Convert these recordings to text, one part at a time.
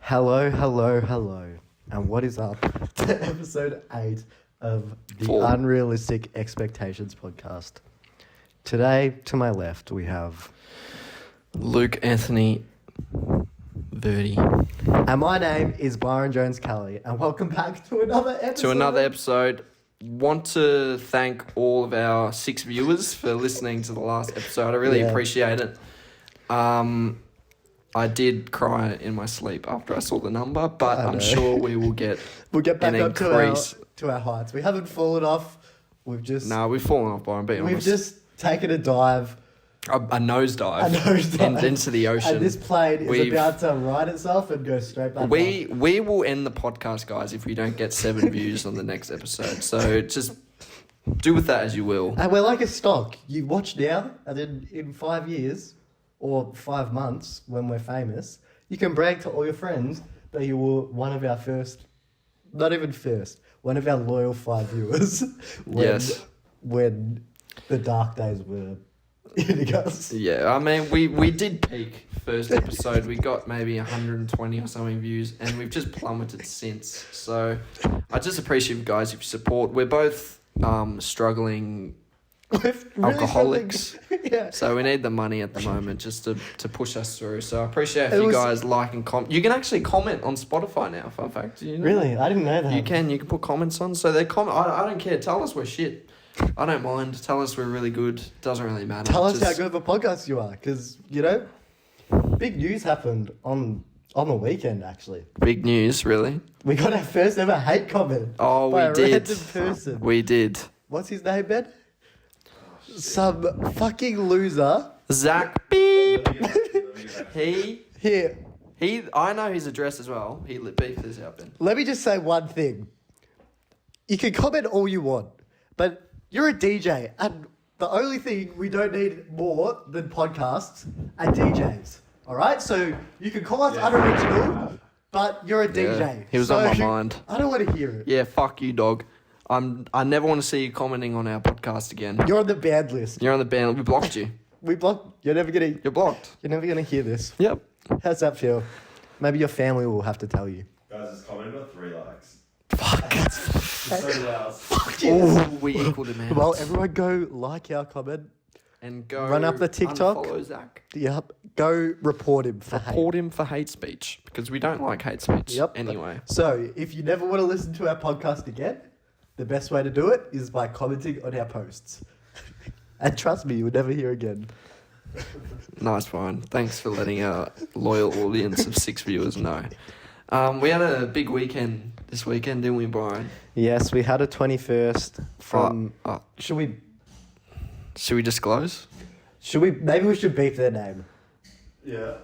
Hello, hello, hello. And what is up to episode 8 of the Unrealistic Expectations podcast. Today, to my left, we have Luke Anthony Verdi. And my name is Byron Jones Kelly, and welcome back to another episode. Want to thank all of our 6 viewers for listening to the last episode. I really appreciate it. I did cry in my sleep after I saw the number, but I'm sure we will get back up to our heights. We haven't fallen off. We've fallen off, Byron. We've just taken a dive. A nosedive into the ocean. And this plane is about to right itself and go straight back We will end the podcast, guys, if we don't get 7 views on the next episode. So just do with that as you will. And we're like a stock. You watch now, and then in 5 years or 5 months, when we're famous, you can brag to all your friends that you were one of our first, not even first, one of our loyal 5 viewers. When the dark days were hitting us. Yeah, I mean, we did peak first episode. We got maybe 120 or something views, and we've just plummeted since. So I just appreciate you guys if you support. We're both struggling alcoholics. Yeah. So we need the money at the moment just to push us through. So I appreciate if you guys like and comment. You can actually comment on Spotify now, fun fact. Do you know? Really? I didn't know that. You can put comments on. So they comment. I don't care. Tell us we're shit. I don't mind. Tell us we're really good. Doesn't really matter. Tell us how good of a podcast you are. Because, big news happened on the weekend, actually. Big news, really? We got our first ever hate comment. Oh, by we did. A random person. We did. What's his name, Ben? Some fucking loser. Zach Beep. Here. I know his address as well. He beefed this out, Ben. Let me just say one thing. You can comment all you want, but you're a DJ, and the only thing we don't need more than podcasts are DJs. All right? So you can call us unoriginal, but you're a DJ. Yeah, he was on my mind. I don't want to hear it. Yeah, fuck you, dog. I never want to see you commenting on our podcast again. You're on the banned list. You're on the ban. We blocked you. You're never blocked. You're never gonna hear this. Yep. How's that feel? Maybe your family will have to tell you. Guys, this comment got 3 likes. Fuck. It's so loud. Fuck you. Oh, we equaled him out. Well, everyone go like our comment. And go run up the TikTok. Unfollow Zach. Yep. Go report him for hate. Report him for hate speech. Because we don't like hate speech. Yep. Anyway. So, if you never want to listen to our podcast again, the best way to do it is by commenting on our posts. And trust me, you will never hear again. Nice one. Thanks for letting our loyal audience of 6 viewers know. We had a big weekend this weekend, didn't we, Byron? Yes, we had a 21st from... Should we disclose? Maybe we should beep their name. Yeah.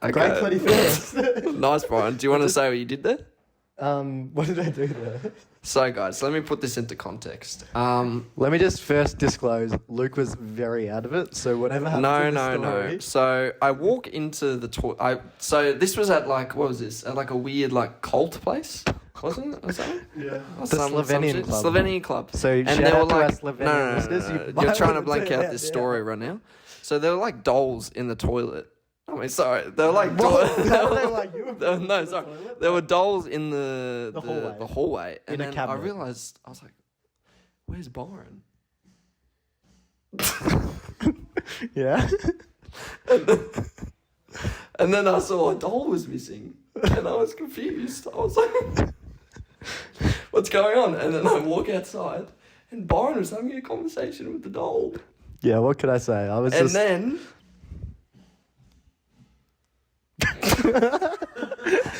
Okay. Great 21st. Nice, Byron. Do you want to say what you did there? What did I do there? So, guys, let me put this into context. Let me just first disclose, Luke was very out of it, so whatever happened No. So, I walk into the toilet. So, this was at, what was this? At, a weird, cult place? Wasn't it? Was that it? Yeah. The Slovenian club. Slovenian club. So, and shout they were out to our Slovenian listeners. You're trying to blank out this story right now. So, there were, dolls in the toilet. I mean, sorry. They were There were dolls in the hallway. And then I realised, I was like, where's Byron? Yeah. And then I saw a doll was missing. And I was confused. I was like, what's going on? And then I walk outside and Byron was having a conversation with the doll. Yeah, what could I say? Then...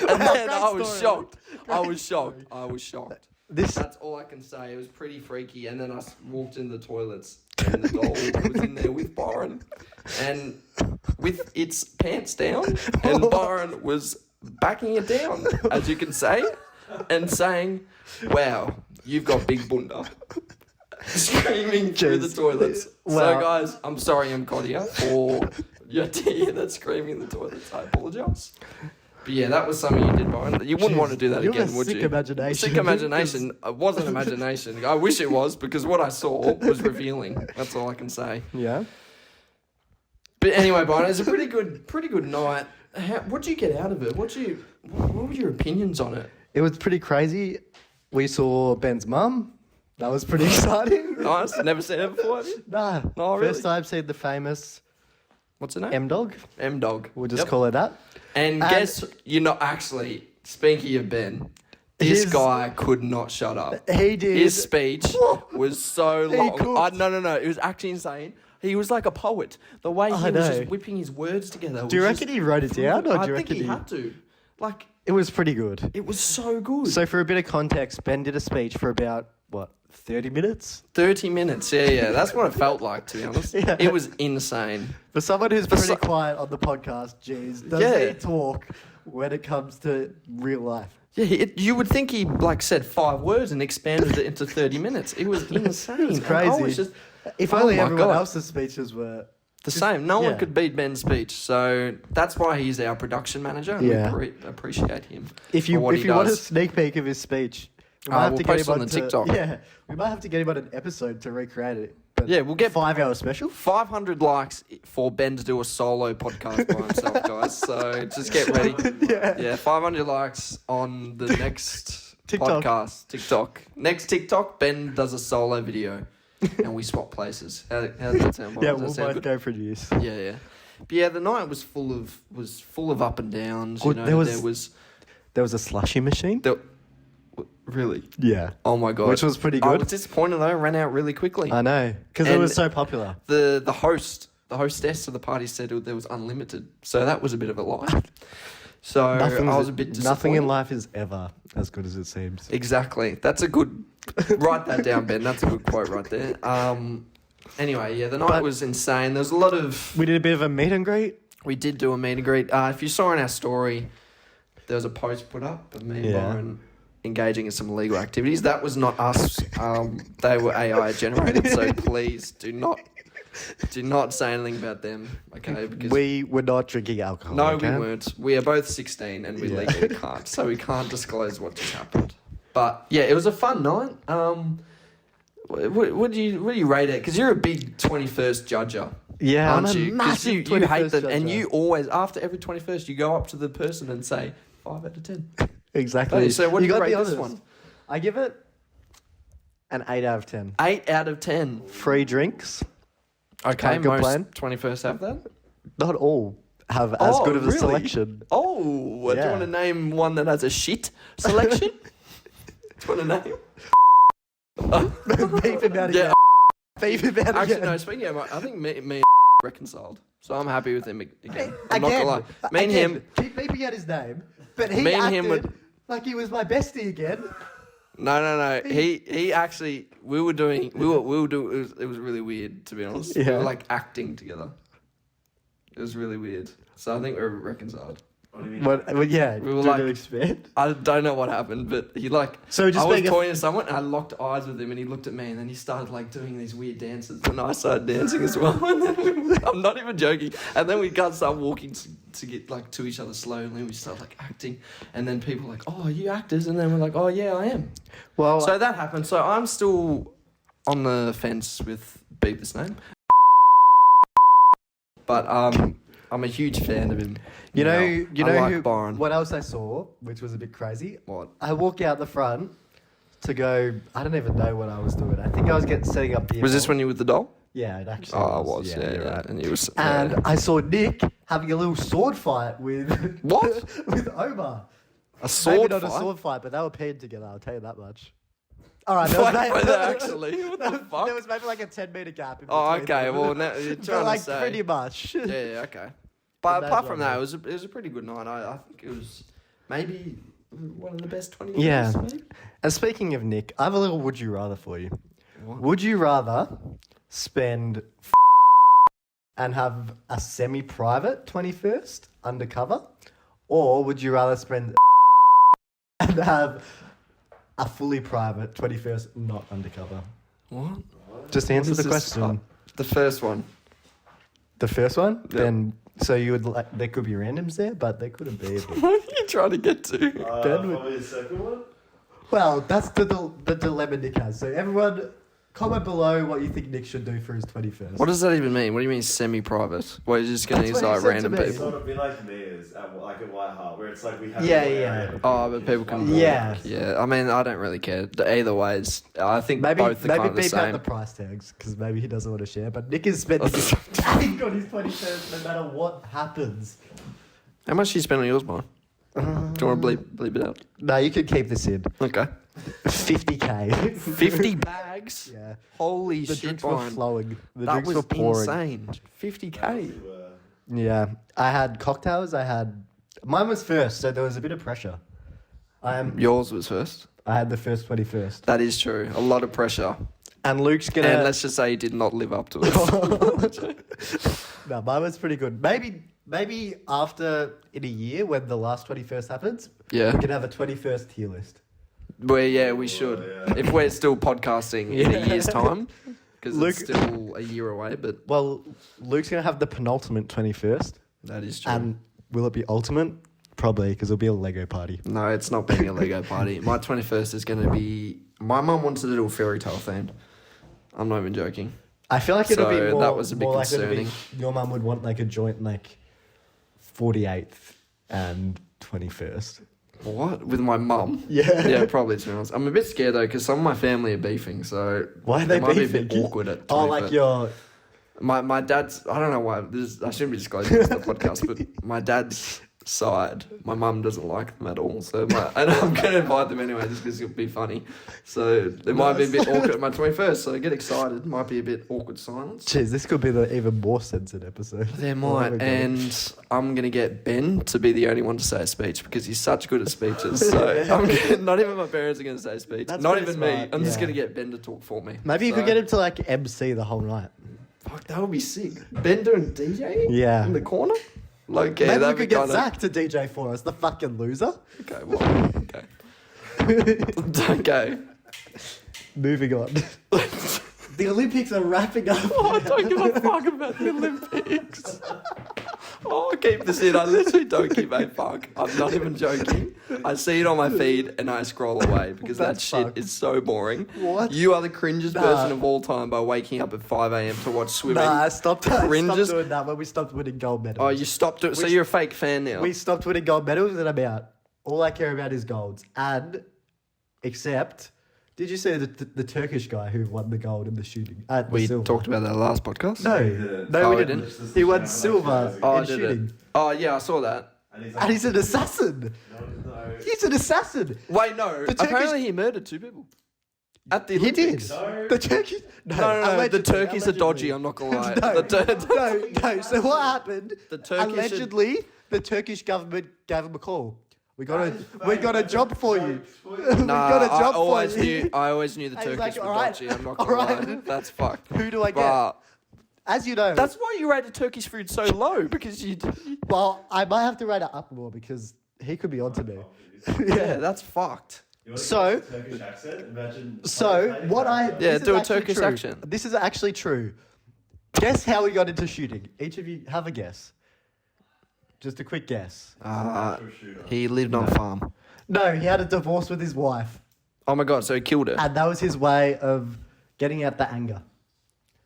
I was shocked. That's all I can say. It was pretty freaky. And then I walked in the toilets and the doll was in there with Byron. And with its pants down. And Byron was backing it down, as you can say. And saying, wow, you've got big bunda. Screaming through the toilets. Wow. So guys, I'm sorry I'm Kodia for your tea that's screaming in the toilets. I apologise. But yeah, that was something you did, Byron. You wouldn't want to do that again, would you? Sick imagination. Sick imagination. It wasn't imagination. I wish it was, because what I saw was revealing. That's all I can say. Yeah. But anyway, Byron, it was a pretty good night. What'd you get out of it? What were your opinions on it? It was pretty crazy. We saw Ben's mum. That was pretty exciting. Nice. Never seen her before, have you? Nah. Oh, really? First time seeing the famous What's her name? M-Dog. M-Dog. We'll just call her that. And guess, actually, speaking of Ben, this guy could not shut up. He did. His speech was so long. cooked. No. It was actually insane. He was like a poet. The way he was just whipping his words together. Do you reckon he wrote it down, or do you I think reckon he had to. Like, It was pretty good. it was so good. So for a bit of context, Ben did a speech for about, 30 minutes? 30 minutes. Yeah. That's what it felt like, to be honest. Yeah. It was insane. For someone who's pretty quiet on the podcast, does he talk when it comes to real life? Yeah, you would think he said 5 words and expanded it into 30 minutes. It was insane. It was crazy. And I was just, If only my everyone God. else's speeches were... the same. No yeah. one could beat Ben's speech. So that's why he's our production manager, and we appreciate him. If you for what he want a does. sneak peek of his speech, we might have we'll to get post him on the TikTok. Yeah, we might have to get him on an episode to recreate it. But Yeah, we'll get 5-hour special. 500 likes for Ben to do a solo podcast by himself, guys. So just get ready. Yeah, 500 likes on the next TikTok. TikTok. Next TikTok, Ben does a solo video, and we swap places. How does that sound? Yeah, Does that we'll sound both good? go produce. Yeah. But yeah, the night was full of up and downs. Good, You know, there was a slushy machine. Really. Yeah. Oh my God. Which was pretty I good. was disappointed though. It ran out really quickly. I know, because it And was so popular. The hostess of the party said there was unlimited. So that was a bit of a lie. So I was a bit disappointed. Nothing in life is ever as good as it seems. Exactly. That's a good... Write that down, Ben. That's a good quote right there. Anyway, yeah, the night was insane. There was a lot of... We did a bit of a meet and greet. We did do a meet and greet. If you saw in our story, there was a post put up of me and Byron engaging in some illegal activities. That was not us. They were AI generated, so please do not say anything about them, okay? Because We were not drinking alcohol. no, okay? we weren't. We are both 16 and we legally can't, so we can't disclose what just happened. But yeah, it was a fun night. What do you rate it? Because you're a big 21st judger. Yeah, aren't I'm a you? massive You hate 21st them, and judger. you always, after every 21st, you go up to the person and say 5 out of 10. Exactly. So what do you gotta rate be this honest. one? I give it an 8 out of 10. 8 out of 10. Free drinks. Okay, Can't most complain. 21st have that. Not all have as good of a really? selection. Oh, do you want to name one that has a shit selection? Do you want to name? Beef him out Yeah. again. Beef him out Actually, again. no. Speaking of, I think me and reconciled, so I'm happy with him again. I'm Again. not gonna lie. Me and him. Keep beeping out his name. But he Me and acted him would- like he was my bestie again. No. He actually. We were doing. We were doing. It was really weird, to be honest. We Yeah. were like acting together. It was really weird. So I think we're reconciled. What do you mean? But yeah, We were do like- you expand? I don't know what happened, but he So just I was being a- talking to someone and I locked eyes with him and he looked at me and then he started doing these weird dances and I started dancing as well. And then I'm not even joking. And then we got start walking to get to each other slowly. We start acting and then people were like, "Oh, are you actors?" And then we're like, "Oh yeah, I am." Well, So that happened. So I'm still on the fence with beep this name, but I'm a huge fan of him. you know I like who, Byron. what else I saw, which was a bit crazy? What? I walk out the front to go. I don't even know what I was doing. I think I was setting up the. Was this when you were with the doll? Yeah, it actually. Oh, I was. Yeah, you're right. And he was. And I saw Nick having a little sword fight with What? with Omar. A sword Maybe not fight? a sword fight, but they were paired together. I'll tell you that much. All right, there was, Wait, actually? What the fuck? There was maybe like a 10-meter gap. In Oh, between okay. them. Well, now you're But trying like to say. pretty much. Yeah, okay. But But apart that's from that, lovely. it was a pretty good night. I think it was maybe one of the best 20 Yeah. years. Maybe? And speaking of Nick, I have a little would you rather for you. What? Would you rather spend and have a semi-private 21st undercover, or would you rather spend and have a fully private 21st not undercover? What? Just answer What the is this? question. The first one. The first one? Yeah. Then so you would there could be randoms there, but there couldn't be. What are you trying to get to? Ben would- Probably the second one. Well, that's the dilemma Nick has. So everyone Comment below what you think Nick should do for his 21st. What does that even mean? What do you mean semi-private? Well, you're just going to That's use what he like said to random me. It's people. sort of be like Mia's at White Hart, where it's like we have. Yeah, one yeah. area, but Oh, but people can walk. Yeah. Yeah, I mean, I don't really care. Either ways, I think Maybe both are kind of the beep out same. the price tags because maybe he doesn't want to share. But Nick is spending tank on his 21st no matter what happens. How much do you spend on yours, Byron? Do you want to bleep it out? No, you can keep this in. Okay. 50k. 50 bags? Yeah. Holy The shit, drinks were Byron. flowing. The That drinks was were pouring. insane. 50k. Yeah. I had cocktails. Mine was first, so there was a bit of pressure. Yours was first. I had the first 21st. That is true. A lot of pressure. And Luke's gonna. And let's just say he did not live up to it. No, mine was pretty good. Maybe after in a year when the last 21st happens, Yeah. we can have a 21st tier list. Well, yeah, we should. yeah. If we're still podcasting in a year's time, because Luke- it's still a year away, but Well, Luke's gonna have the penultimate 21st, that is true. and will it be ultimate? Probably, because it'll be a Lego party. No, it's not being a Lego party. My 21st is going to be... My mum wanted to do a fairy tale themed. I'm not even joking. I feel like it'll be So more. that was a bit more like it'll be- concerning. your mum would want like a joint 48th and 21st. What? With my mum? Yeah. Yeah, probably, to be honest. I'm a bit scared, though, because some of my family are beefing, so... Why are they it might beefing? be a bit awkward at 21st. Oh, like your. My dad's... I don't know why. I shouldn't be disclosing this on the podcast, but my dad's side, my mum doesn't like them at all. So and I'm going to invite them anyway, just because it'll be funny. So it might be a bit awkward at my 21st, so get excited. Might be a bit awkward silence. Jeez, this could be the even more censored episode. There Oh might, my God. and I'm gonna get Ben to be the only one to say a speech because he's such good at speeches. So not even my parents are gonna say a speech. That's Not pretty even me. smart, I'm just yeah. gonna get Ben to talk for me. Maybe you So- could get him to like MC the whole night. Fuck, that would be sick. Ben doing DJ Yeah. in the corner. Like, yeah, Maybe we that'd could be get kind of Zach to DJ for us, the fucking loser. okay. Well, okay. Okay. Moving on. The Olympics are wrapping up. Oh, I don't give a fuck about the Olympics. Oh, I'll keep this in. I literally don't give a fuck. I'm not even joking. I see it on my feed and I scroll away because that That's shit fucked. is so boring. What? You are the cringest person of all time by waking up at 5 a.m. to watch swimming. Nah, I stopped Cringes. doing that when we stopped winning gold medals. Oh, you stopped doing. So We- you're a fake fan now. We stopped winning gold medals and all I care about is golds. And, except, did you see the Turkish guy who won the gold in the shooting? We silver? talked about that last podcast. No, didn't. no, Oh, we we didn't. didn't? He won silver Oh, in did shooting. it? Oh, yeah, I saw that. And he's an assassin. No. He's an assassin. Wait, no. The Turkish- Apparently he murdered 2 people. At the He did. Olympics. No. The Turkish. No, No, the allegedly, turkeys are dodgy, allegedly. I'm not gonna lie. No, The no. So what happened? The Turkish are- Allegedly, the Turkish government gave him a call. We got a job for you. We Nah, got a job I for you. always knew the And he's Turkish like, were "Alright, dodgy, I'm not all gonna right." lie. That's fucked. Who do I get? But As you know, that's why you rated Turkish food so low, because you... well, I might have to rate it up more because he could be onto me. Yeah, that's fucked. So- Turkish accent. Imagine. What I Yeah, this is do a actually Turkish true. accent. This is actually true. Guess how we got into shooting. Each of you have a guess. Just a quick guess. He lived on a farm. No, he had a divorce with his wife, Oh my god, so he killed her. and that was his way of getting out the anger.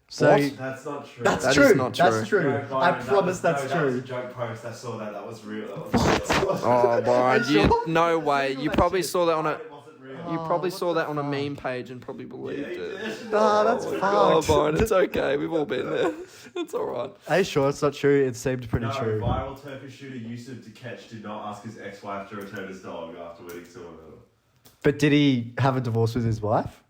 So What? That's not true. that's That true. is not That's true. true. No, I Byron, promise that that's was true. a joke post. I saw that. That was real. That was real. Oh, Byron, Are you sure? no way. You probably saw that on a... It wasn't real. You probably what saw the that on a fuck? meme page and probably believed Yeah, it. he did. Nah, that's Oh my God, fucked. Byron, it's okay. We've all been there. It's all right. Are you sure it's not true? It seemed pretty No, true. viral Turkish shooter Yusuf Tikeç did not ask his ex-wife to return his dog after winning silver medal. But did he have a divorce with his wife?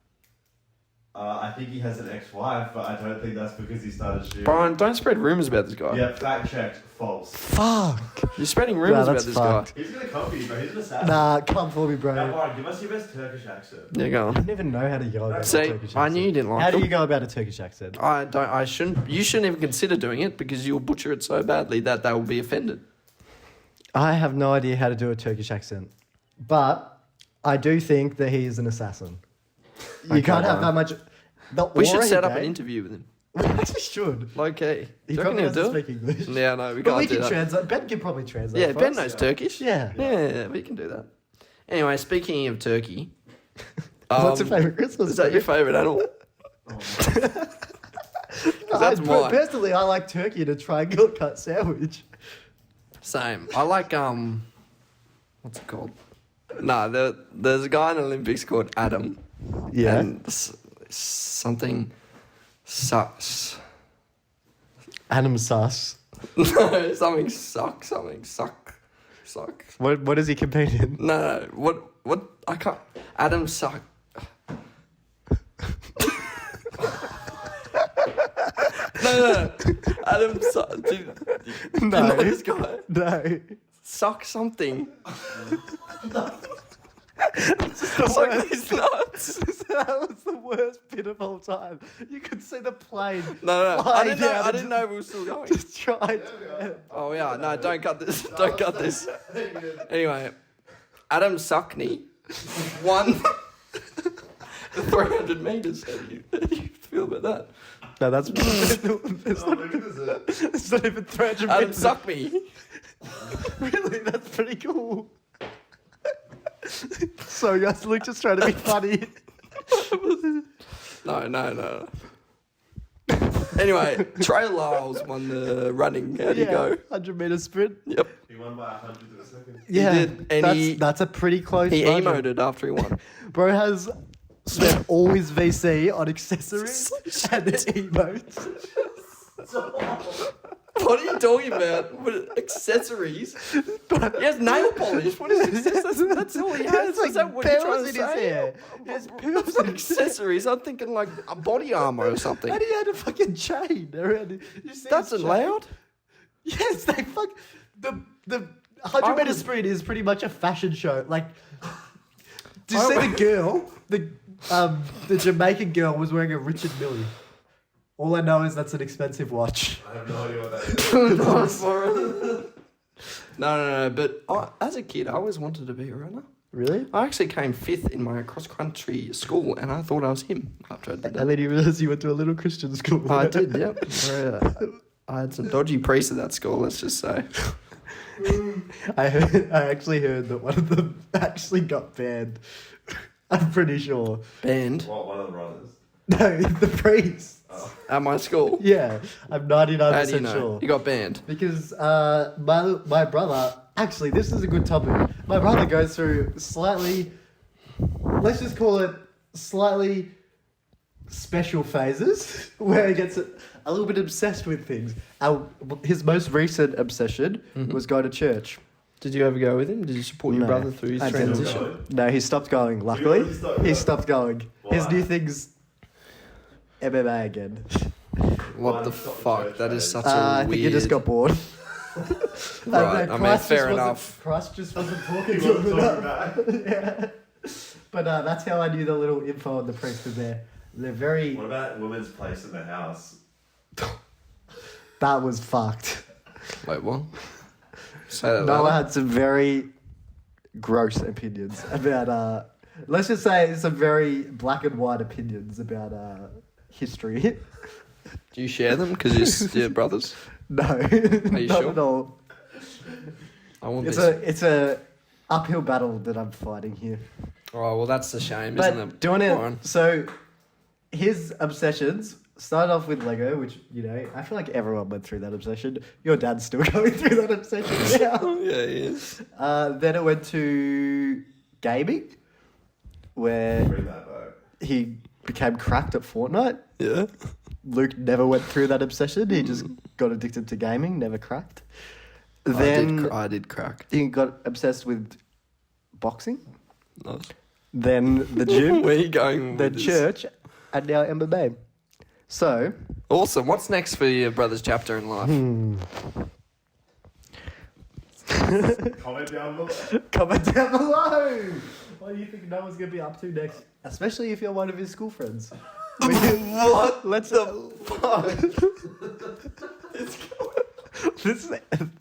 I think he has an ex-wife, but I don't think that's because he started shooting. Brian, don't spread rumours about this guy. Yeah, fact checked, false. Fuck. You're spreading rumours about that's this fucked. He's gonna copy you, bro. He's an assassin. Nah, come for me, Now, bro. Byron, give us your best Turkish accent. guy. Yeah, go I on. don't even know how to go about a See, Turkish I accent. knew you didn't like How do them. you go about a Turkish accent? I shouldn't. You shouldn't even consider doing it because you'll butcher it so badly that they will be offended. I have no idea how to do a Turkish accent, but I do think that he is an assassin. You Okay, can't have Byron. that much. The We should aura he set up an gave- interview with him. We actually should. Low key. He Do you reckon probably he'll doesn't do it? speak English. Yeah, no, we But can't we do can that. translate. Ben can probably translate. Yeah, for Ben us. knows Turkish. Yeah. Yeah, we can do that. Anyway, speaking of turkey, What's your favourite Christmas? is that your favourite animal? That's mine. Personally, I like turkey in a triangle cut sandwich. Same. I like what's it called? Nah, there's a guy in the Olympics called Adam. Yeah. And something sucks. Adam Sus. No, something suck. What is he competing? No, what? I can't. Adam suck. No. Adam suck. Do you know this guy? No. Suck something. The Suck worst. these nuts. That was the worst bit of all time. You could see the plane. No. I flying didn't know. down I didn't know we were still going. Just tried to. Oh yeah, no, don't cut this. Don't cut this. Anyway, Adam Suckney won the 300 meters. How do you feel about that? No, that's. it's Oh, not, look at this. it's not even 300 Adam meters. Suck me. Really, that's pretty cool. So, guys, Luke just trying to be funny. No. Anyway, Trey Lyles won the running. How'd he go? 100-meter sprint. Yep. He won by 100 of a second. Yeah, did, and that's a pretty close. He margin. emoted after he won. Bro has spent all his VC on accessories and emotes. What are you talking about? What, accessories? He has nail polish. What is accessories? That's all he has. It's like Is that what you're trying pearls to in his say? hair. There's pearls It's in not his hair. accessories. I'm thinking like a body armor or something. And he had a fucking chain around. You see That's his chain? allowed? Yes, they fuck the I 100-meter would've- sprint is pretty much a fashion show. Like, do you I see the would- girl? The Jamaican girl was wearing a Richard Mille. All I know is that's an expensive watch. I have no idea what that is. No. But as a kid, I always wanted to be a runner. Really? I actually came 5th in my cross-country school, and I thought I was him after I did that. And then you realised you went to a little Christian school. I did, yep. I had some dodgy priests at that school, let's just say. I actually heard that one of them actually got banned. I'm pretty sure. Banned What, one of the runners? No, the priest. at my school. Yeah, I'm 99% How do you know? sure. You got banned. Because my brother, actually, this is a good topic. My brother goes through slightly, let's just call it slightly special phases where he gets a little bit obsessed with things. His most recent obsession was going to church. Did you ever go with him? Did you support your No, brother through his I didn't. transition? Going? No, he stopped going, You luckily. already stopped He going? stopped going. His Why? new thing's MMA again. What the Stop fuck? church That is phase. such a I weird... think he just got bored. Right, I mean, fair wasn't- enough. Christ just wasn't talking He to wasn't him talking enough. back. Yeah. But that's how I knew the little info on the priest because they're very. What about women's place in the house? That was fucked. Wait, what? Say that Noah louder. had some very gross opinions about. Let's just say some very black and white opinions about history. Do you share them? Because you're brothers? No, you not sure? at all. I want It's this. it's a uphill battle that I'm fighting here. Oh, well, that's a shame, But isn't it? doing it, Byron? so his obsessions started off with Lego, which, you know, I feel like everyone went through that obsession. Your dad's still going through that obsession now. Yeah, he is. Then it went to gaming, where Bring that back. he became cracked at Fortnite. Yeah. Luke never went through that obsession. He just got addicted to gaming, never cracked. Then I did crack. he got obsessed with boxing. Nice. Then the gym. Where are you going the with this? church, and now MMA. So, Awesome. What's next for your brother's chapter in life? Comment down below. comment down below. What do you think Noah's going to be up to next? Especially if you're one of his school friends. What? Let's fuck. This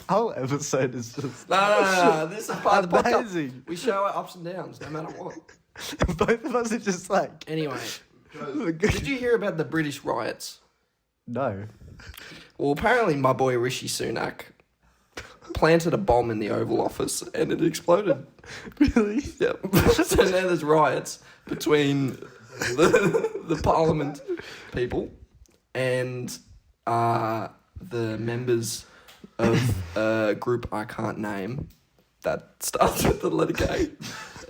whole episode is just No. This is part of the podcast. amazing. We show our ups and downs, no matter what. Both of us are just like, Anyway, did you hear about the British riots? no. Well, apparently my boy Rishi Sunak planted a bomb in the Oval Office and it exploded. Really? Yep. So now there's riots between the Parliament people and the members of a group I can't name that starts with the letter K.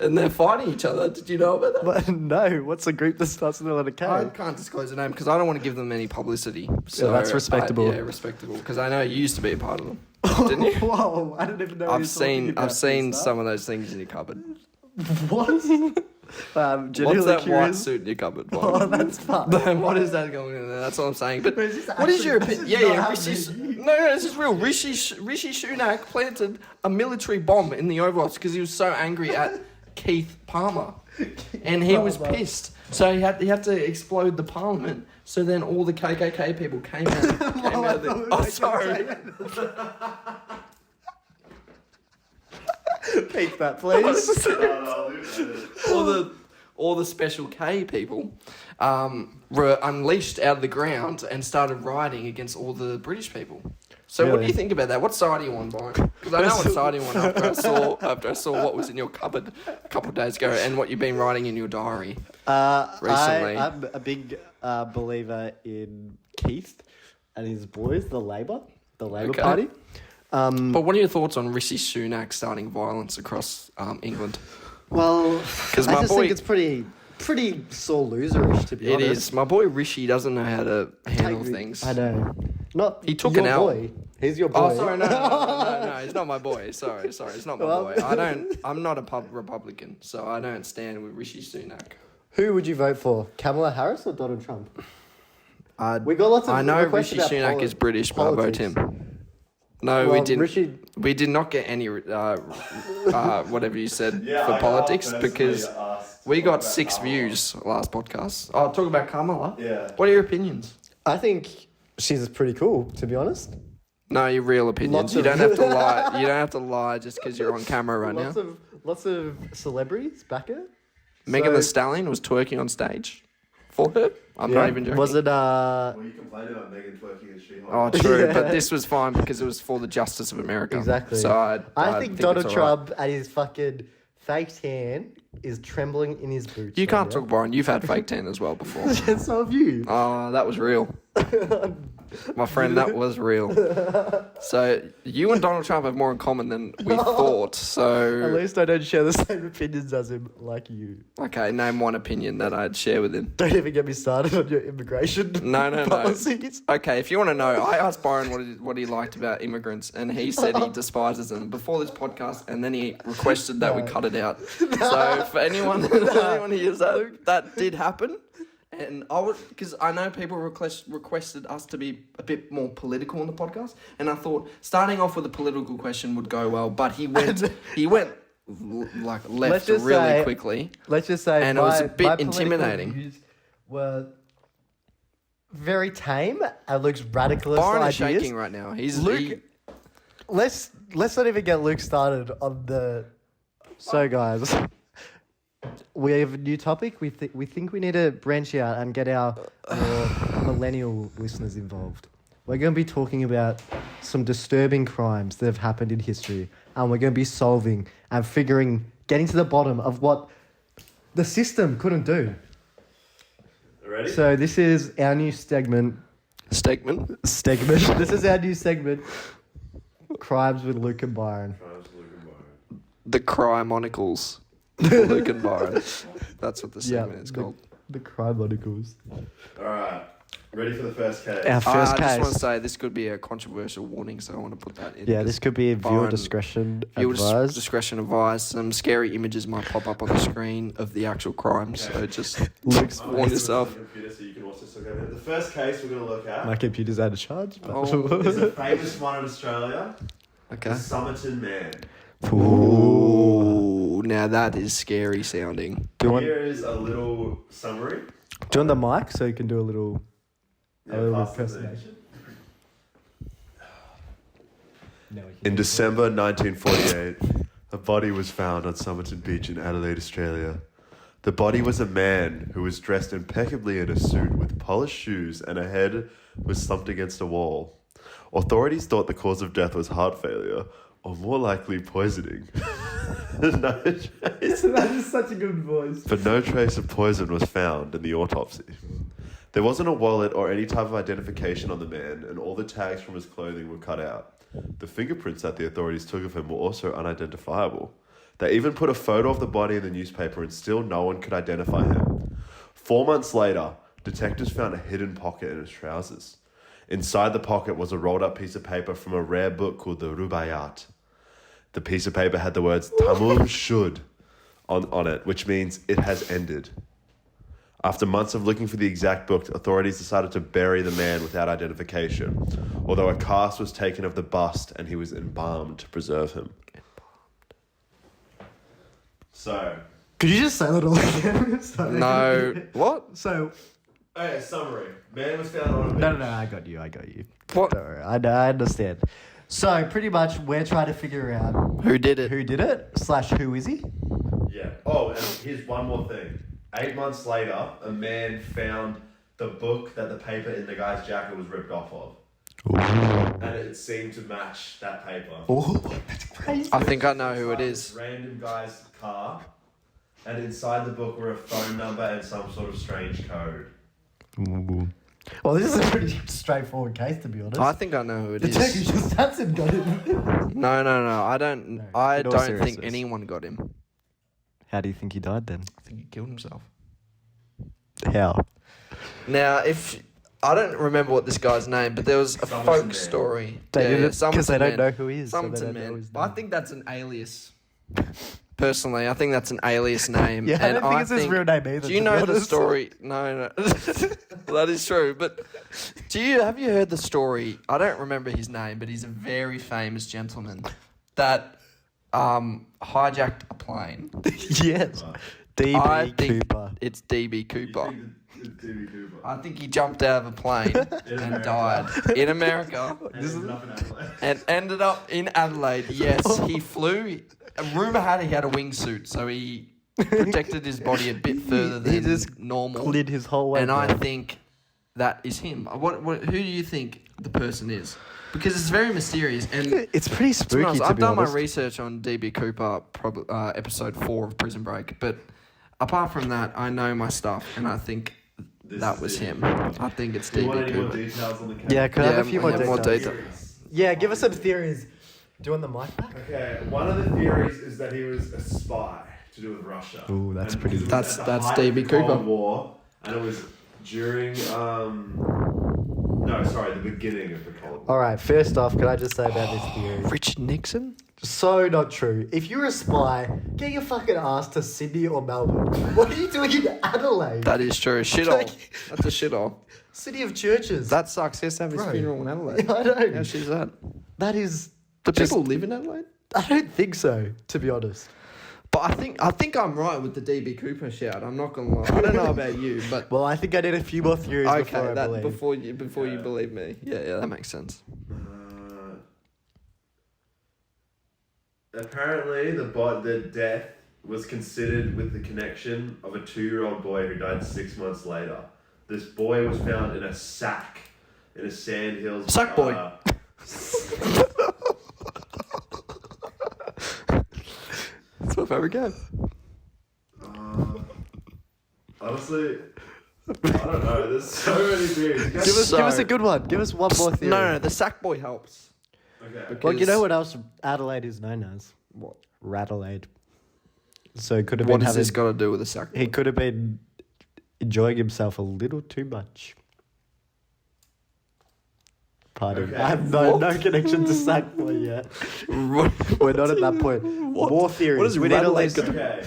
And they're fighting each other. Did you know about that? But no, what's the group that starts with the letter K? I can't disclose the name because I don't want to give them any publicity. So that's respectable. Respectable. Because I know you used to be a part of them, didn't you? Whoa, I didn't even know. I've seen some of those things in your cupboard. What? What's Genuinely that white curious. suit in your cupboard? Oh, that's fun. What is that going in there? That's what I'm saying. But Is this what is your actually- opinion? this is Yeah, not yeah. happening. No, this is real. Rishi Sunak planted a military bomb in the Oval Office because he was so angry at Keith Palmer, and he was Palmer. pissed. So he had to explode the Parliament. So then all the KKK people came out. Oh, sorry. Keep that, please. all the special K people were unleashed out of the ground and started rioting against all the British people. So what do Really? you think about that? What side are you on, Byron? Because I know what side you on after I saw what was in your cupboard a couple of days ago and what you've been writing in your diary. Recently. I'm a big believer in Keith and his boys, the Labour Okay. Party. But what are your thoughts on Rishi Sunak starting violence across England? Well, 'Cause I my just boy- think it's pretty sore loserish, to be It honest. is. My boy Rishi doesn't know how to handle Take- things. I know. Not He took your an L. boy. He's your boy. Oh, sorry, no, he's not my boy. Sorry, it's not my Well- boy. I'm not a Republican, so I don't stand with Rishi Sunak. Who would you vote for, Kamala Harris or Donald Trump? I We got lots of know requests Rishi about Sunak is British, but I vote politics. him. No, we Well, didn't. Rishi, We did not get any whatever you said Yeah, for I got politics personally because asked we got about 6 Kamala. views last podcast. Oh, talk about Kamala. Yeah. What are your opinions? I think she's pretty cool, to be honest. No, your real opinions. Lots You of- don't have to lie. You don't have to lie just because you're on camera right now. Lots of celebrities back her. Megan So- Thee Stallion was twerking on stage for her. I'm not even joking. Was it Well, you complained about Megan twerking as She-Hulk. Oh, true. Yeah. But this was fine because it was for the justice of America. Exactly. So I think it's Donald all right. Trump and his fucking fake tan is trembling in his boots. You right can't now. talk, Byron. You've had fake tan as well before. So have you. Oh, that was real. My friend, that was real. So you and Donald Trump have more in common than we thought. At So, least I don't share the same opinions as him, like you. okay, name one opinion that I'd share with him. Don't even get me started on your immigration No. policies. Okay, if you want to know, I asked Byron what he liked about immigrants, and he said he despises them before this podcast, and then he requested that we cut it out. So for anyone who hears that did happen, and I would, because I know people requested us to be a bit more political in the podcast, and I thought starting off with a political question would go well, but he went like left just really say- quickly. Let's just say, And it was a bit my political intimidating. views were very tame and Luke's radicalist Byron is ideas. shaking right now. He's Luke- Let's not even get Luke started on the. So guys, we have a new topic. We think we need to branch out and get our millennial listeners involved. We're going to be talking about some disturbing crimes that have happened in history, and we're going to be solving and getting to the bottom of what the system couldn't do. Ready? So this is our new segment. Stegman. This is our new segment. Crimes with Luke and Byron. The Crimonicles. For Luke and Byron. That's what the segment is called. The Crimonicles. Alright. Ready for the first case? Our first I just want case. to say this could be a controversial warning, so I want to put that in. Yeah, this could be viewer Byron- discretion Viewer advised. discretion advised. Some scary images might pop up on the screen of the actual crime, so just Luke's I'm warn gonna yourself. switch to the computer so you can watch this. Okay. The first case we're going to look at My computer's out of charge. But Oh. is a famous one in Australia. Okay. The Somerton Man. Ooh, now that is scary sounding. Do you want Here is a little summary. the mic so you can do a little little pass the impersonation? In December 1948, a body was found on Somerton Beach in Adelaide, Australia. The body was a man who was dressed impeccably in a suit with polished shoes and a head was slumped against a wall. Authorities thought the cause of death was heart failure, or more likely poisoning. No trace. That is such a good voice. But no trace of poison was found in the autopsy. There wasn't a wallet or any type of identification on the man, and all the tags from his clothing were cut out. The fingerprints that the authorities took of him were also unidentifiable. They even put a photo of the body in the newspaper, and still no one could identify him. 4 months later, detectives found a hidden pocket in his trousers. Inside the pocket was a rolled up piece of paper from a rare book called the Rubaiyat. The piece of paper had the words Tamum Shud on it, which means it has ended. After months of looking for the exact book, authorities decided to bury the man without identification, although a cast was taken of the bust and he was embalmed to preserve him. So... Could you just say that all again? No. What? So... Okay, summary. Man was found on a beach. No, I got you. What? Don't worry, I understand. So, pretty much, we're trying to figure out... Who did it? Who did it, / who is he? Yeah. Oh, and here's one more thing. 8 months later, a man found the book that the paper in the guy's jacket was ripped off of. Ooh. And it seemed to match that paper. Oh, that's crazy. I think I know who it is. Random guy's car. And inside the book were a phone number and some sort of strange code. Ooh. Well, this is a pretty straightforward case, to be honest. I think I know who it the is. Turkish assassin got him. No. I don't. No, I in all don't think seriousness. anyone got him. How do you think he died then? I think he killed himself. How? Now, if I don't remember what this guy's name, but there was a Somerton folk Man. story. Because they don't Man. know who he is. Somerton so they don't know Man. his But I name. think that's an alias. Personally, I think that's an alias name. Yeah, I and don't think it's his real name either. Do you to know be the honest. story? No. That is true. But have you heard the story? I don't remember his name, but he's a very famous gentleman that hijacked a plane. Yes. I D.B. think Cooper. it's D.B. Cooper. It's D.B. Cooper. I think he jumped out of a plane and America. died in America and ended up in Adelaide. Yes, he flew. A rumor had he had a wingsuit, so he protected his body a bit further He than just normal. Cleared his whole way. And I down. think that is him. Who do you think the person is? Because it's very mysterious. And It's pretty to be spooky, honest, to I've be done honest. my research on DB Cooper, episode 4 of Prison Break. But apart from that, I know my stuff, and I think that was him. I think it's Do you want DB any more Cooper. details on the case? Yeah, could I have a few more more details? details. Yeah, give us some theories. Do you want the mic back? Okay, one of the theories is that he was a spy to do with Russia. Ooh, that's And pretty it was good. at the That's height of D.B. the Cooper. Cold War, and it was during the beginning of the Cold War. All right, first off, can I just say about this theory? Richard Nixon? So not true. If you're a spy, get your fucking ass to Sydney or Melbourne. What are you doing in Adelaide? That is true. Shithole. That's a shithole. City of churches. That sucks. He has to have his Bro. funeral in Adelaide. I don't. How shit is that? That is. Do just- people live in Adelaide? I don't think so, to be honest. But I think I'm right with the DB Cooper shout. I'm not gonna lie. I don't know about you, but Well, I think I need a few more theories before I believe. before you believe me. Yeah, that makes sense. Apparently, the death was considered with the connection of a 2-year-old boy who died 6 months later. This boy was found in a sack in a sandhills. Sack boy. That's my favourite game. Honestly, I don't know. There's so many theories. Give us a good one. Give us one more theory. No, the sack boy helps. Okay. Well, you know what else Adelaide is known as? What? Radelaide. So it could have What been has having, this got to do with the sack boy? he could have been enjoying himself a little too much. Pardon. Okay. I have no What? connection to Sackboy yet. What? We're not at that point. What? More theories. What does we need at Radelaide least got to- Okay.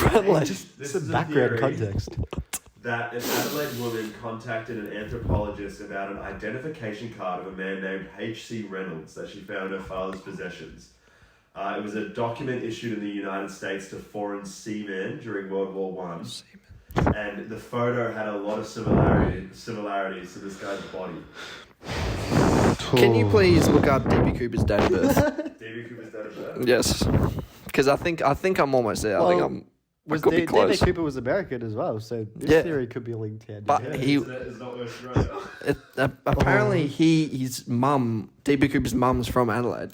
Radelaide. This some is a background theory context. that an Adelaide woman contacted an anthropologist about an identification card of a man named H.C. Reynolds that she found in her father's possessions. It was a document issued in the United States to foreign seamen during World War One, and the photo had a lot of similarities to this guy's body. Can you please look up DB Cooper's date of birth? D.B. Cooper's date of birth. Yes, because I think I'm almost there. I think I Was could be close. D.B. Cooper was American as well, so this Yeah. theory could be linked hand But in hand. he- Internet is not working right now. Apparently, his mum, DB Cooper's mum's from Adelaide.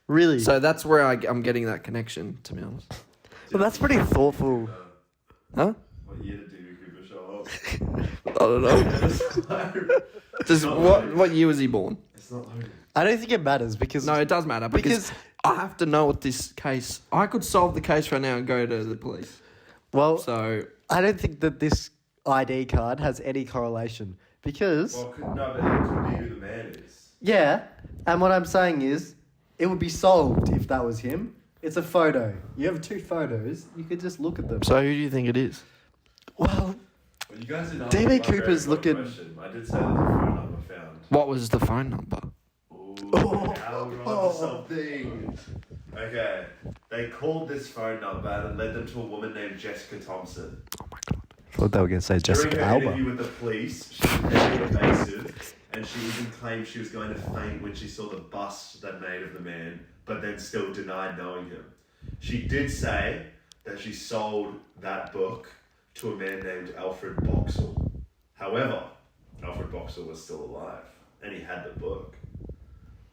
Really? So that's where I'm getting that connection, to be honest. Well, that's pretty thoughtful. Huh? What year did D.B. Cooper show up? I don't know. Just what year was he born? It's not loaded. I don't think it matters because... No, it does matter because I have to know what this case... I could solve the case right now and go to the police. Well, So... I don't think that this ID card has any correlation because... Well, no, but it could be who the man is. Yeah, and what I'm saying is, it would be solved if that was him. It's a photo. You have 2 photos. You could just look at them. So who do you think it is? Well, Well, you guys didn't D.B. answer my Cooper's very looking- question. I did say that the phone number found. What was the phone number? Ooh, how wrong something. Okay, they called this phone number and it led them to a woman named Jessica Thompson. Oh my god. I thought they were going to say During her interview with the police, she was very evasive, and she even claimed she was going to faint when she saw the bust they made of the man, but then still denied knowing him. She did say that she sold that book to a man named Alfred Boxall. However, Alfred Boxall was still alive, and he had the book.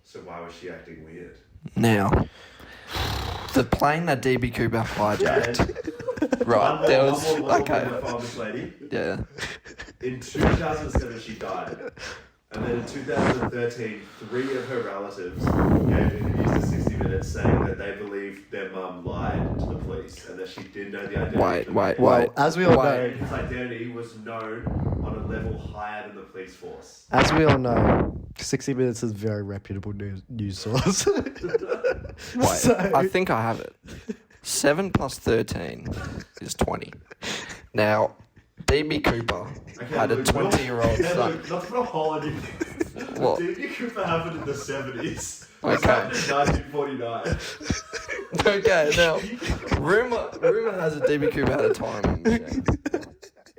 So why was she acting weird? Now, the plane that DB Cooper hijacked. Right, One there more was... word Okay. from this lady. Yeah. In 2007, she died. And then in 2013, 3 of her relatives gave interviews to 60 Minutes saying that they believed their mum lied to the police and that she did know the identity. Wait, of the man. well, as we all know, And his identity was known on a level higher than the police force. as we all know, 60 Minutes is a very reputable news source. Wait, So- I think I have it. 7 plus 13 is 20. Now, DB Cooper had a look, 20-year-old yeah, son. look, not to put a hole in you. What? D.B. Cooper happened in the 70s. Okay. This happened in 1949. Okay, now, rumor has it DB Cooper had a time machine.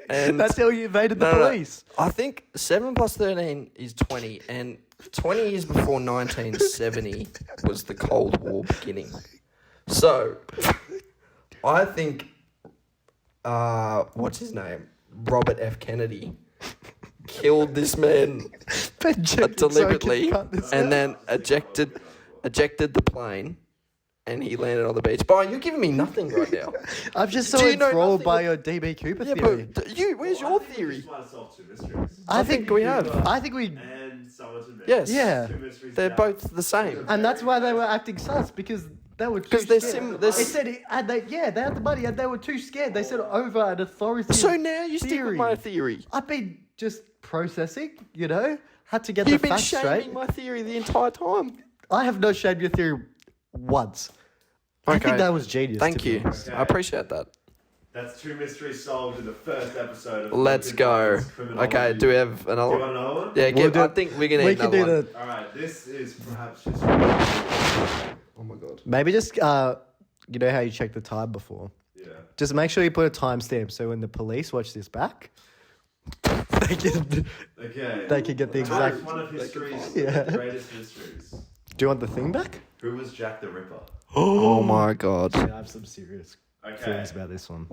And That's how you invaded the No. police. I think 7 plus 13 is 20, and 20 years before 1970 was the Cold War beginning. So, I think, what's his name? Robert F. Kennedy killed this man deliberately and then ejected the plane, and he landed on the beach. Byron, you're giving me nothing right now. I'm just so Do you know enthralled nothing by of- your DB Cooper Yeah, theory. but where's your theory? Just might have solved 2 mysteries. I think we have. I think we... And Somerton Man. Yes. Yeah. 2 mysteries They're down. both the same. And that's why they were acting sus, because they were too 'Cause they're scared. they're They said, they had the money and they were too scared. They said over an authority. So now you stick with theory. my theory. I've been just processing, you know? Had to get You've the been facts shaming straight. my theory the entire time. I have not shamed your theory once. I think that was genius. Thank to be you. honest. I appreciate that. That's 2 mysteries solved in the first episode of Let's Lucas go. Byron's Criminology. Okay, do we have Do another you one? want another one? Yeah, We'll I do- think we're going to We need can another do one. All right, this is perhaps just. Oh my god. Maybe just, you know how you check the time before? Yeah. Just make sure you put a timestamp so when the police watch this back, they can... Okay. They could get the Perhaps exact- one of history's Yeah. greatest mysteries. Do you want the thing back? Who was Jack the Ripper? Oh my god. I have some serious Okay. feelings about this one.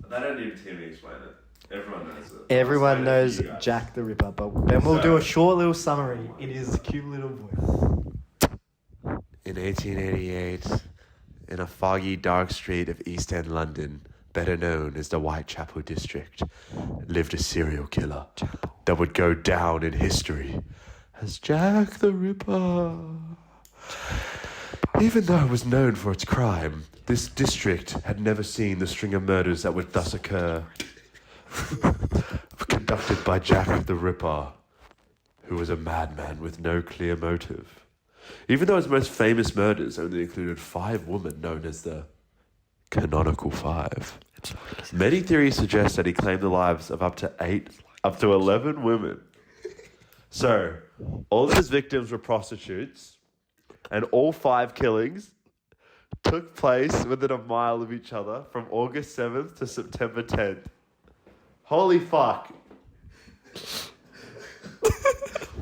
They don't need to hear me explain it. Everyone knows it. Everyone I'll knows explain it to you guys. Jack the Ripper, but then we'll do a short little summary in his cute little voice. In 1888, in a foggy, dark street of East End London, better known as the Whitechapel district, lived a serial killer that would go down in history as Jack the Ripper. Even though it was known for its crime, this district had never seen the string of murders that would thus occur. Conducted by Jack the Ripper, who was a madman with no clear motive. Even though his most famous murders only included 5 women known as the Canonical 5. Many theories suggest that he claimed the lives of up to 11 women. So, all of his victims were prostitutes, and all 5 killings took place within a mile of each other from August 7th to September 10th. Holy fuck.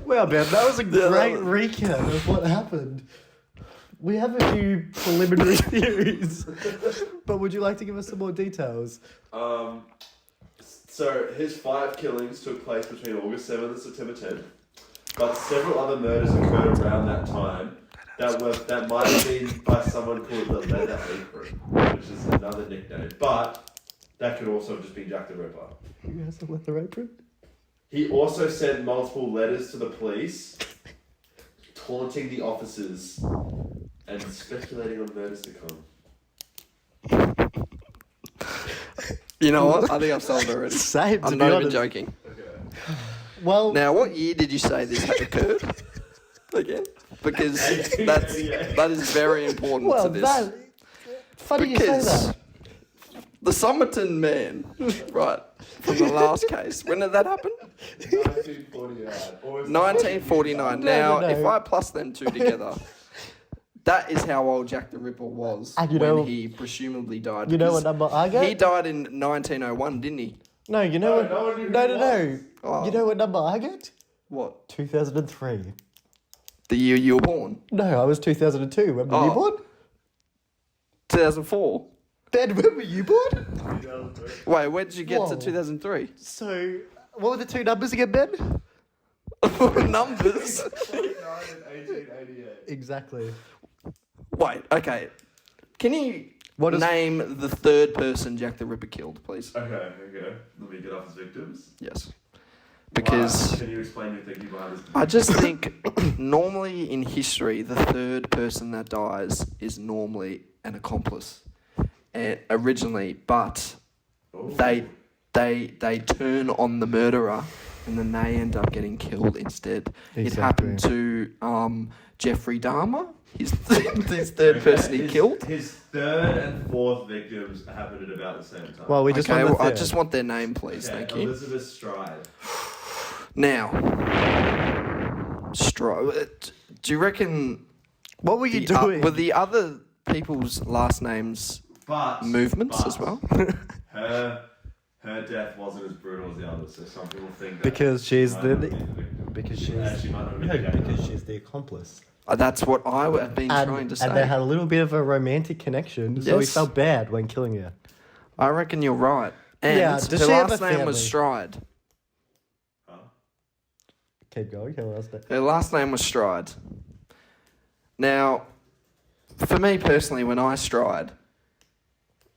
Well, man, that was a great recap of what happened. We have a few preliminary theories, but would you like to give us some more details? So his 5 killings took place between August 7th and September 10th, but several other murders occurred around that time, that might have been by someone called the Leather Apron, which is another nickname. But that could also have just been Jack the Ripper. Who has a leather apron? He also sent multiple letters to the police, taunting the officers and speculating on murders to come. You know what? I think I've solved it already. Same, to I'm be not even honest. joking. Okay. Well, Now, what year did you say this occurred? Again? Because that is very important to this. Funny you say Because that. the Somerton man, right, from the last case, when did that happen? 1949. 1949. No. If I plus them two together, that is how old Jack the Ripper was And you when know- he presumably died. You know what because number I get? He died in 1901, didn't he? No, you know No, no one knew what? who No. he was. Oh. You know what number I get? What? 2003. The year you were born? No, I was 2002. When were you Oh. born? 2004. Ben, when were you born? Wait, where did you get Whoa. to 2003? So, what were the two numbers again, Ben? Numbers. 1949 and 1888. Exactly. Wait, okay. Can you What is- name the third person Jack the Ripper killed, please? Okay. Let me get off his victims. Yes. Why? Because Can you explain your thinking behind this? I just think normally in history, the third person that dies is normally an accomplice, originally, but Oh. they turn on the murderer and then they end up getting killed instead. It happened to Jeffrey Dahmer. His third person he killed. His third and fourth victims happened at about the same time. Well, we just Okay, want the I third. just want their name, please. Okay, Thank you. Elizabeth Stride. Now, do you reckon What were you the, doing? were the other people's last names But movements as well? Her death wasn't as brutal as the others, so some people think that Because she's she might the- not be victim. because she's She might not be the victim. she's the accomplice. That's what I have been trying to say. And they had a little bit of a romantic connection, so he Yes. felt bad when killing her. I reckon you're right. And Yeah, does her she have last a name family? was Stride. Huh? Keep going. How else? Her last name was Stride. Now, for me personally, when I stride,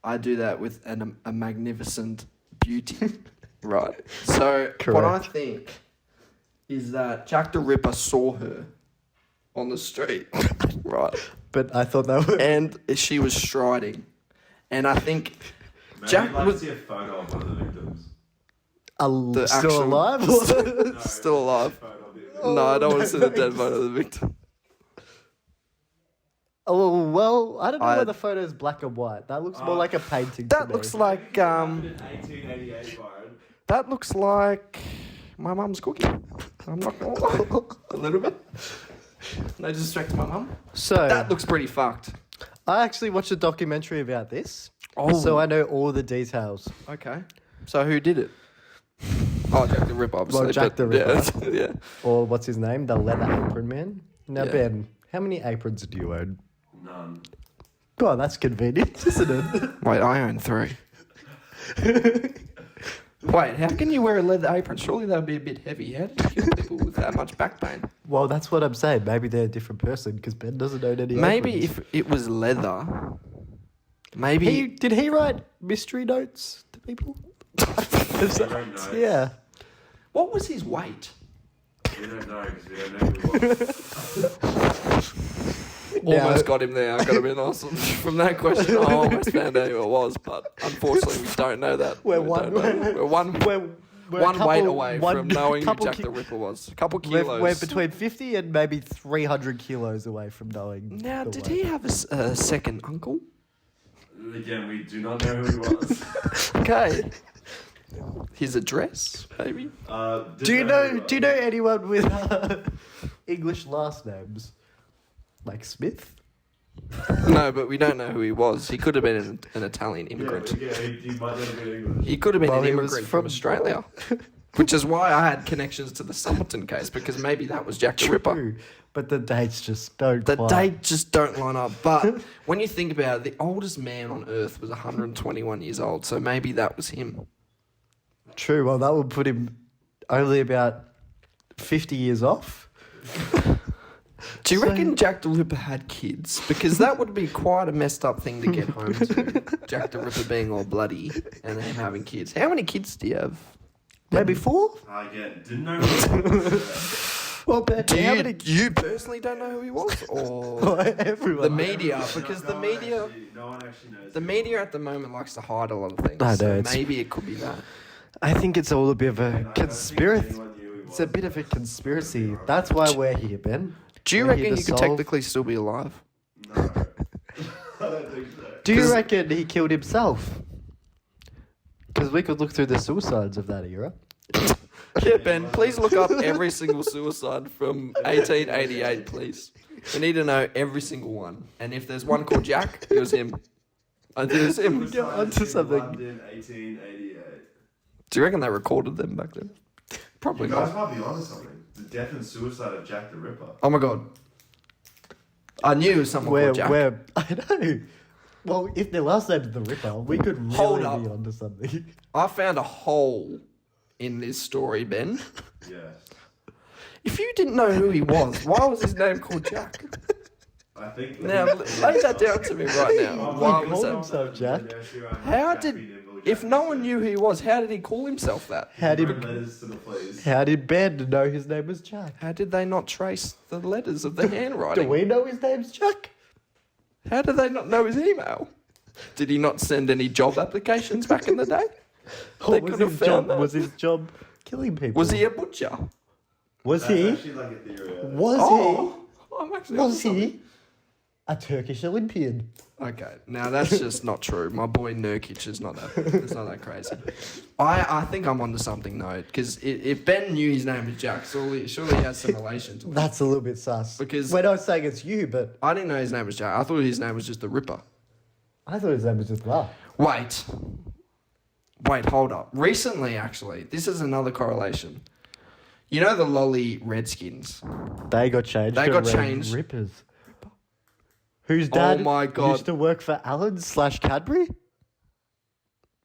I do that with a magnificent beauty, right? So what I Correct. think is that Jack the Ripper saw her on the street, right? But I thought that was... And she was striding. And I think Maybe Jack I'd like was- to see a photo of one of the victims. The still actual- alive? No, Still alive. photo of the- Oh, No, I don't want no, to see the dead thanks. photo of the victim. Oh, well, I don't know I- why the photo is black and white. That looks more like a painting to That me. looks like Happened in 1888, Byron. that looks like my mum's cookie. I'm not gonna lie. A little bit. No disrespect to my mum. So, That looks pretty fucked. I actually watched a documentary about this, Oh. so I know all the details. Okay. So who did it? Oh, Jack the Ripper, obviously. Well, Jack the Ripper. Yeah. Or what's his name? The leather apron man. Now, Yeah. Ben, how many aprons do you own? None. God, that's convenient, isn't it? Wait, I own 3. Wait, how can you wear a leather apron? Surely that would be a bit heavy. How do you kill people with that much back pain? Well, that's what I'm saying. Maybe they're a different person because Ben doesn't own any Maybe aprons. if it was leather, maybe... Did he write mystery notes to people? Zero notes. Yeah. What was his weight? We don't know because we don't know who it was. Almost got him there. I got him in awesome. From that question, I almost found out who it was, but unfortunately we don't know that. We're We one- don't know. We're one We're one a weight couple- away one- from knowing who couple Jack ki- the Ripper was. A couple kilos. We're between 50 and maybe 300 kilos away from knowing. Now, the did weight. he have a second uncle? Again, we do not know who he was. Okay. His address, maybe? Do you know anyone with English last names? Like Smith? No, but we don't know who he was. He could have been an Italian immigrant. Yeah, he might not have been English. He could have been Well, an he was immigrant from from- Australia. Which is why I had connections to the Somerton case, because maybe that was Jack the Ripper. True, but the dates just don't The quite. dates just don't line up. But when you think about it, the oldest man on Earth was 121 years old, so maybe that was him. True, well, that would put him only about 50 years off. Do you reckon Jack the Ripper had kids? Because that would be quite a messed up thing to get home to. Jack the Ripper being all bloody and then having kids. How many kids do you have? Maybe 4? I didn't know. Well, Ben, how many... You personally don't know who he was? Or Everyone. the media? Because the media... No one actually knows. The media at the moment likes to hide a lot of things. I know, So it's- maybe it could be that. I think it's all a bit of a I don't think conspiracy. anyone knew who he It's a was. bit of a conspiracy. That's why we're here, Ben. Do you We're here reckon to he could solve- technically still be alive? No. I don't think so. Do you 'Cause- reckon he killed himself? Because we could look through the suicides of that era. Yeah, Ben, please look up every single suicide from 1888, please. We need to know every single one. And if there's one called Jack, it was him. I think it was him. Get onto something. London, 1888. Do you reckon they recorded them back then? Probably You guys not. might be onto something. The death and suicide of Jack the Ripper. Oh my god. I knew it was someone called Jack. I know. Well, if their last name's the Ripper, we could really Hold up. be onto something. I found a hole in this story, Ben. Yes. If you didn't know who he was, why was his name called Jack? I think. Now, lay that down to me right now. Why He was called that? himself Jack. How did... If no one knew who he was, how did he call himself that? How did letters to the police. how did Ben know his name was Jack? How did they not trace the letters of the Do handwriting? we know his name's Jack? How did they not know his email? Did he not send any job applications back in the day? Or They was could have his found job that. was his job killing people? Was he a butcher? Was That's he? actually like a theory. Was I'm actually he? Was onto he a Turkish Olympian? something. Okay, now that's just not true. My boy Nurkic is not that. It's not that crazy. I think I'm onto something though, because if Ben knew his name was Jack, surely he has some relation to it. That's a little bit sus. Because- we're not saying it's you, but I didn't know his name was Jack. I thought his name was just the Ripper. I thought his name was just Love. Wait, hold up. Recently, actually, this is another correlation. You know the lolly Redskins? They got changed. They to got Red changed. Rippers. Whose dad my God. used to work for Allen/Cadbury?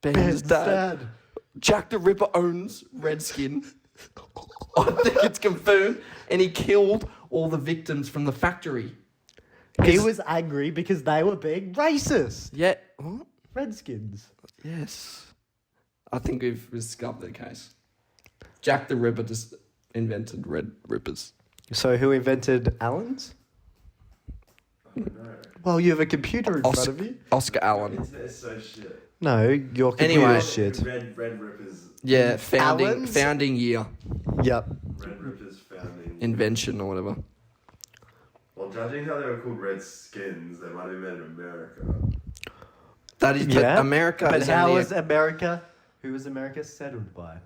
Ben's dad. Jack the Ripper owns Redskin. I think it's confirmed. And he killed all the victims from the factory. He was angry because they were being racist. Yeah. What? Redskins. Yes. I think we've discovered the case. Jack the Ripper just invented Red Rippers. So who invented Allen's? I don't know. Well, you have a computer in front of you. Oscar Allen. Internet's so shit. No, your computer's Anyway. shit. Red Rippers. Yeah, Allen's? founding year. Yep. Red Rippers founding. Invention or whatever. Well, judging how they were called Redskins, they might have been in America. That is Yeah. America But is how only was America? Who was America settled by?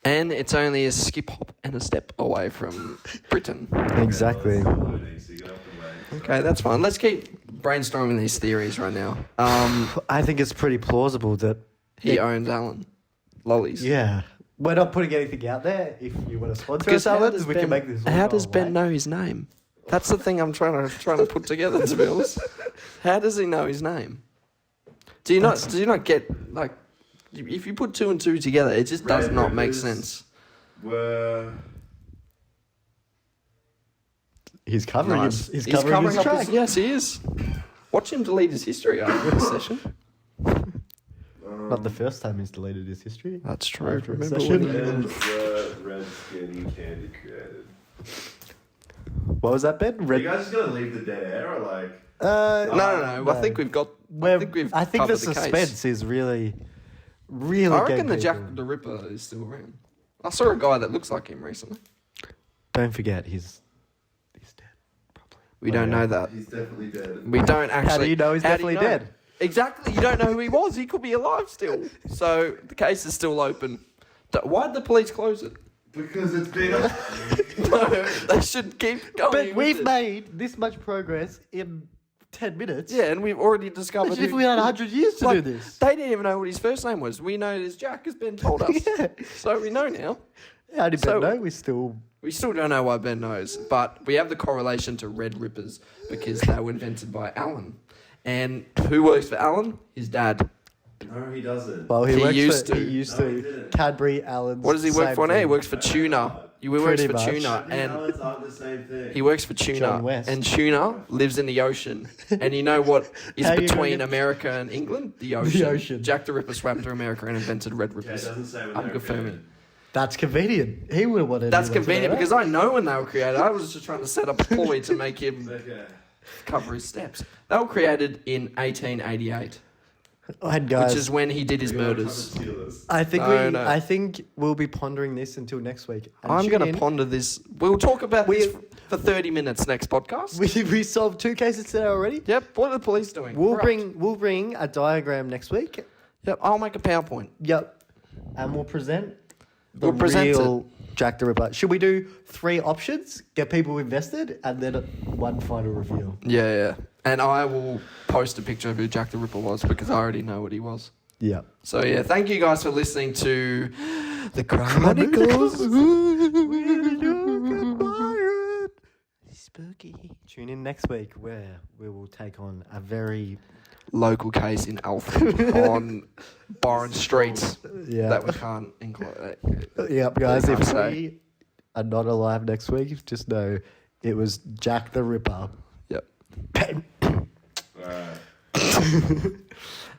and it's only a skip hop and a step away from Britain. Exactly. Well, it's still loading, so you're gonna have to wait. Okay, that's fine. Let's keep brainstorming these theories right now. I think it's pretty plausible that. He owns Allen. Lollies. Yeah. We're not putting anything out there. If you want to sponsor Because us, how Alan, does we Ben, can make this all how go does Ben away. know his name? That's the thing I'm trying to put together, to be honest. How does he know his name? Do you not get, like, if you put 2 and 2 together, it just does Red not make Rippers sense. Were He's covering Nice. his, he's covering his up track. yes, he is. Watch him delete his history after this session. Not the first time he's deleted his history. That's true. After a Remember session. when when were Redskin candy created? What was that, Ben? Are you guys just gonna leave the dead air or like? No. I think we've got. I think we've. I think the covered the suspense case. is really I reckon getting the Jack people. the Ripper is still around. I saw a guy that looks like him recently. Don't forget, he's dead. Probably. We don't know that. He's definitely dead. We don't actually. How do you know he's how do you definitely know? dead? Exactly. You don't know who he was. He could be alive still. So the case is still open. Why did the police close it? Because it's been. No, they should keep going. But with we've it. made this much progress in 10 minutes. Yeah, and we've already discovered. Imagine if who- we had 100 years to like, do this. They didn't even know what his first name was. We know it as Jack, as Ben told us. Yeah. So we know now. How did So- Ben know? We still... We still don't know why Ben knows, but we have the correlation to Red Rippers because they were invented by Alan. And who works for Alan? His dad. No, he doesn't. Well, He used to. He used No, he to. didn't. Cadbury, Allen's... What does he work same for now? He thing. works for Tuna. He works Pretty for much. Tuna, and Islands aren't the same thing. he works for Tuna, John West. and Tuna lives in the ocean. And you know what is How you between gonna- America and England? The ocean. ocean. Jack the Ripper swam to America and invented red Yeah, it rippers. doesn't say when I'm they were confirming. created. That's convenient. He would have wanted. That's anyone to convenient know because I know when they were created. I was just trying to set up a ploy to make him Okay. cover his steps. They were created in 1888, that. And guys, which is when he did his We're gonna murders. try to steal this. I think No. I think we'll be pondering this until next week. And I'm tune going in. to ponder this. We'll talk about this for 30 minutes next podcast. We solved 2 cases today already. Yep. What are the police doing? We'll Corrupt. bring a diagram next week. Yep. I'll make a PowerPoint. Yep, and we'll present the We'll present real Jack the Ripper. Should we do 3 options, get people invested, and then one final reveal? Yeah. And I will post a picture of who Jack the Ripper was because I already know what he was. Yeah. So yeah, thank you guys for listening to the Crimonicles. Spooky. Tune in next week where we will take on a very Local case in Alfred on Byron Street that we can't include. Yep, guys. Can't If say. we are not alive next week, just know it was Jack the Ripper. Yep. Alright.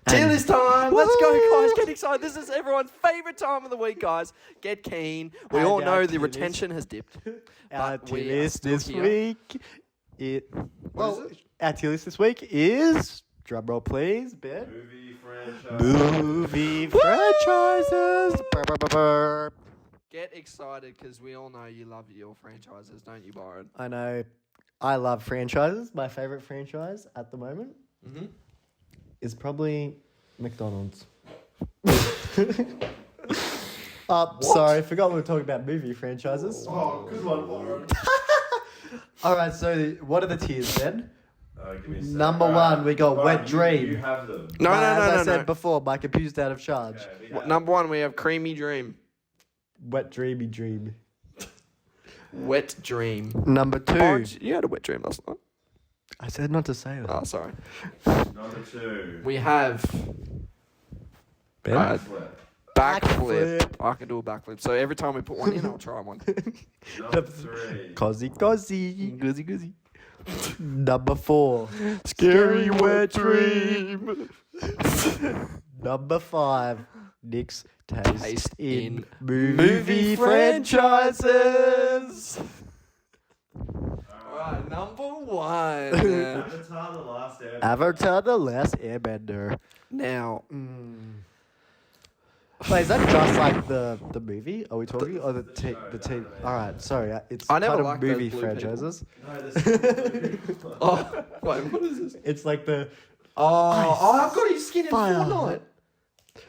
Till this time, let's go, guys. Get excited. This is everyone's favourite time of the week, guys. Get keen. We And all our know the tier list. retention has dipped. Our But tier we are list still this here. week. Our tier list this week is drumroll, please, Ben. Movie franchise. Movie franchises. Brr, brr, brr, brr. Get excited because we all know you love your franchises, don't you, Byron? I know. I love franchises. My favorite franchise at the moment Mm-hmm. is probably McDonald's. Sorry, forgot we were talking about movie franchises. Oh, good one, Byron. All right, so what are the tiers then? Give me a sec. Number Alright. one, we got Byron, Wet Dream. You have them. No, As I no. said before, my computer's out of charge. Okay, we have- Number one, we have Creamy Dream. Wet Dreamy Dream. Wet Dream. Number 2. Orange, you had a wet dream last night. I said not to say that. Oh, sorry. Number 2. We have Ben? Flip. backflip. I can do a backflip. So every time we put one in, I'll try one. Number 3. Cozy, cozy. Goosey, goosey. Number 4. Scary wet dream. Number 5. Nick's taste in movie movie franchises. Alright, number 1. Avatar: The Last Airbender. Avatar: The Last Airbender. Now, Wait, is that just like the movie? Are we talking or the team? All right, sorry, it's I never kind of liked those movie blue franchises. No, this oh, wait, what is this? It's like the I've got his skin in Fire. Fortnite.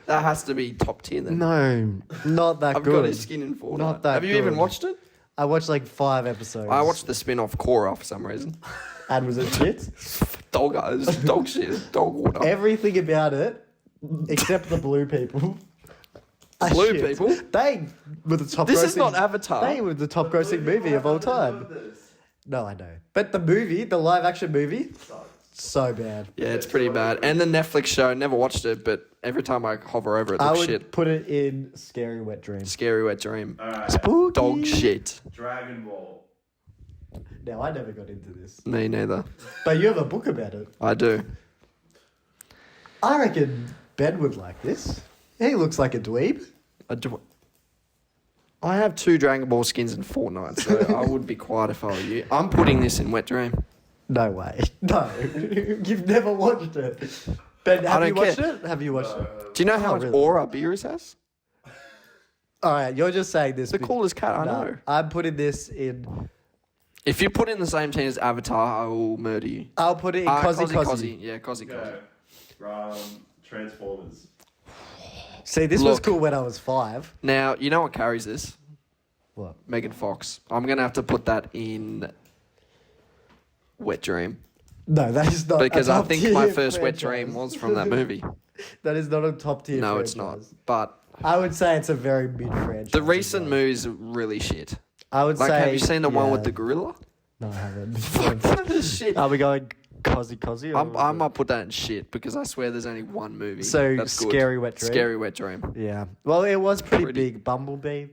That has to be top tier then. no, not that I've good. got his skin in Fortnite. Not that Have you even good. watched it? I watched like 5 episodes. I watched the spin-off Korra for some reason. and was it shit? Dog shit, dog water. Everything about it, except the blue people. are Blue shit. people? They were the top. This grossing, is not Avatar. They were the top grossing movie of all time. No, I know, but the movie, the live action movie, so bad. Yeah, it's pretty bad. And the Netflix show, never watched it, but every time I hover over it, it I looks would shit. put it in Scary Wet Dreams. Scary wet dream. Alright. Spooky. Dog shit. Dragon Ball. Now I never got into this, Me neither. but you have a book about it. I do. I reckon Ben would like this. He looks like a dweeb. I do. I have 2 Dragon Ball skins in Fortnite, so I would be quiet if I were you. I'm putting this in Wet Dream. No way. No, you've never watched it. Ben, have I you don't watched care. it? Have you watched it? Do you know how Oh, much really? aura Beerus has? All right, you're just saying this. The coolest cat I No, know. I'm putting this in. If you put it in the same team as Avatar, I will murder you. I'll put it in Cozy Cozy. Yeah, Cozy Cozy. Go. Transformers. See, this was Look. cool when I was 5. Now, you know what carries this? What? Megan Fox. I'm going to have to put that in Wet Dream. No, that is not. Because a I top think tier my first Wet franchise. Dream was from that movie. That is not a top tier. No, it's not. franchise. But I would say it's a very mid franchise. the recent as well. movies are really shit. I would Like, say. have you seen the one with yeah. the gorilla? No, I haven't. Shit. Are we going Cozy Cozy? or- I might put that in shit because I swear there's only one movie. So that's good. Scary Wet Dream. Scary Wet Dream. Yeah. Well, it was pretty Pretty- big. Bumblebee.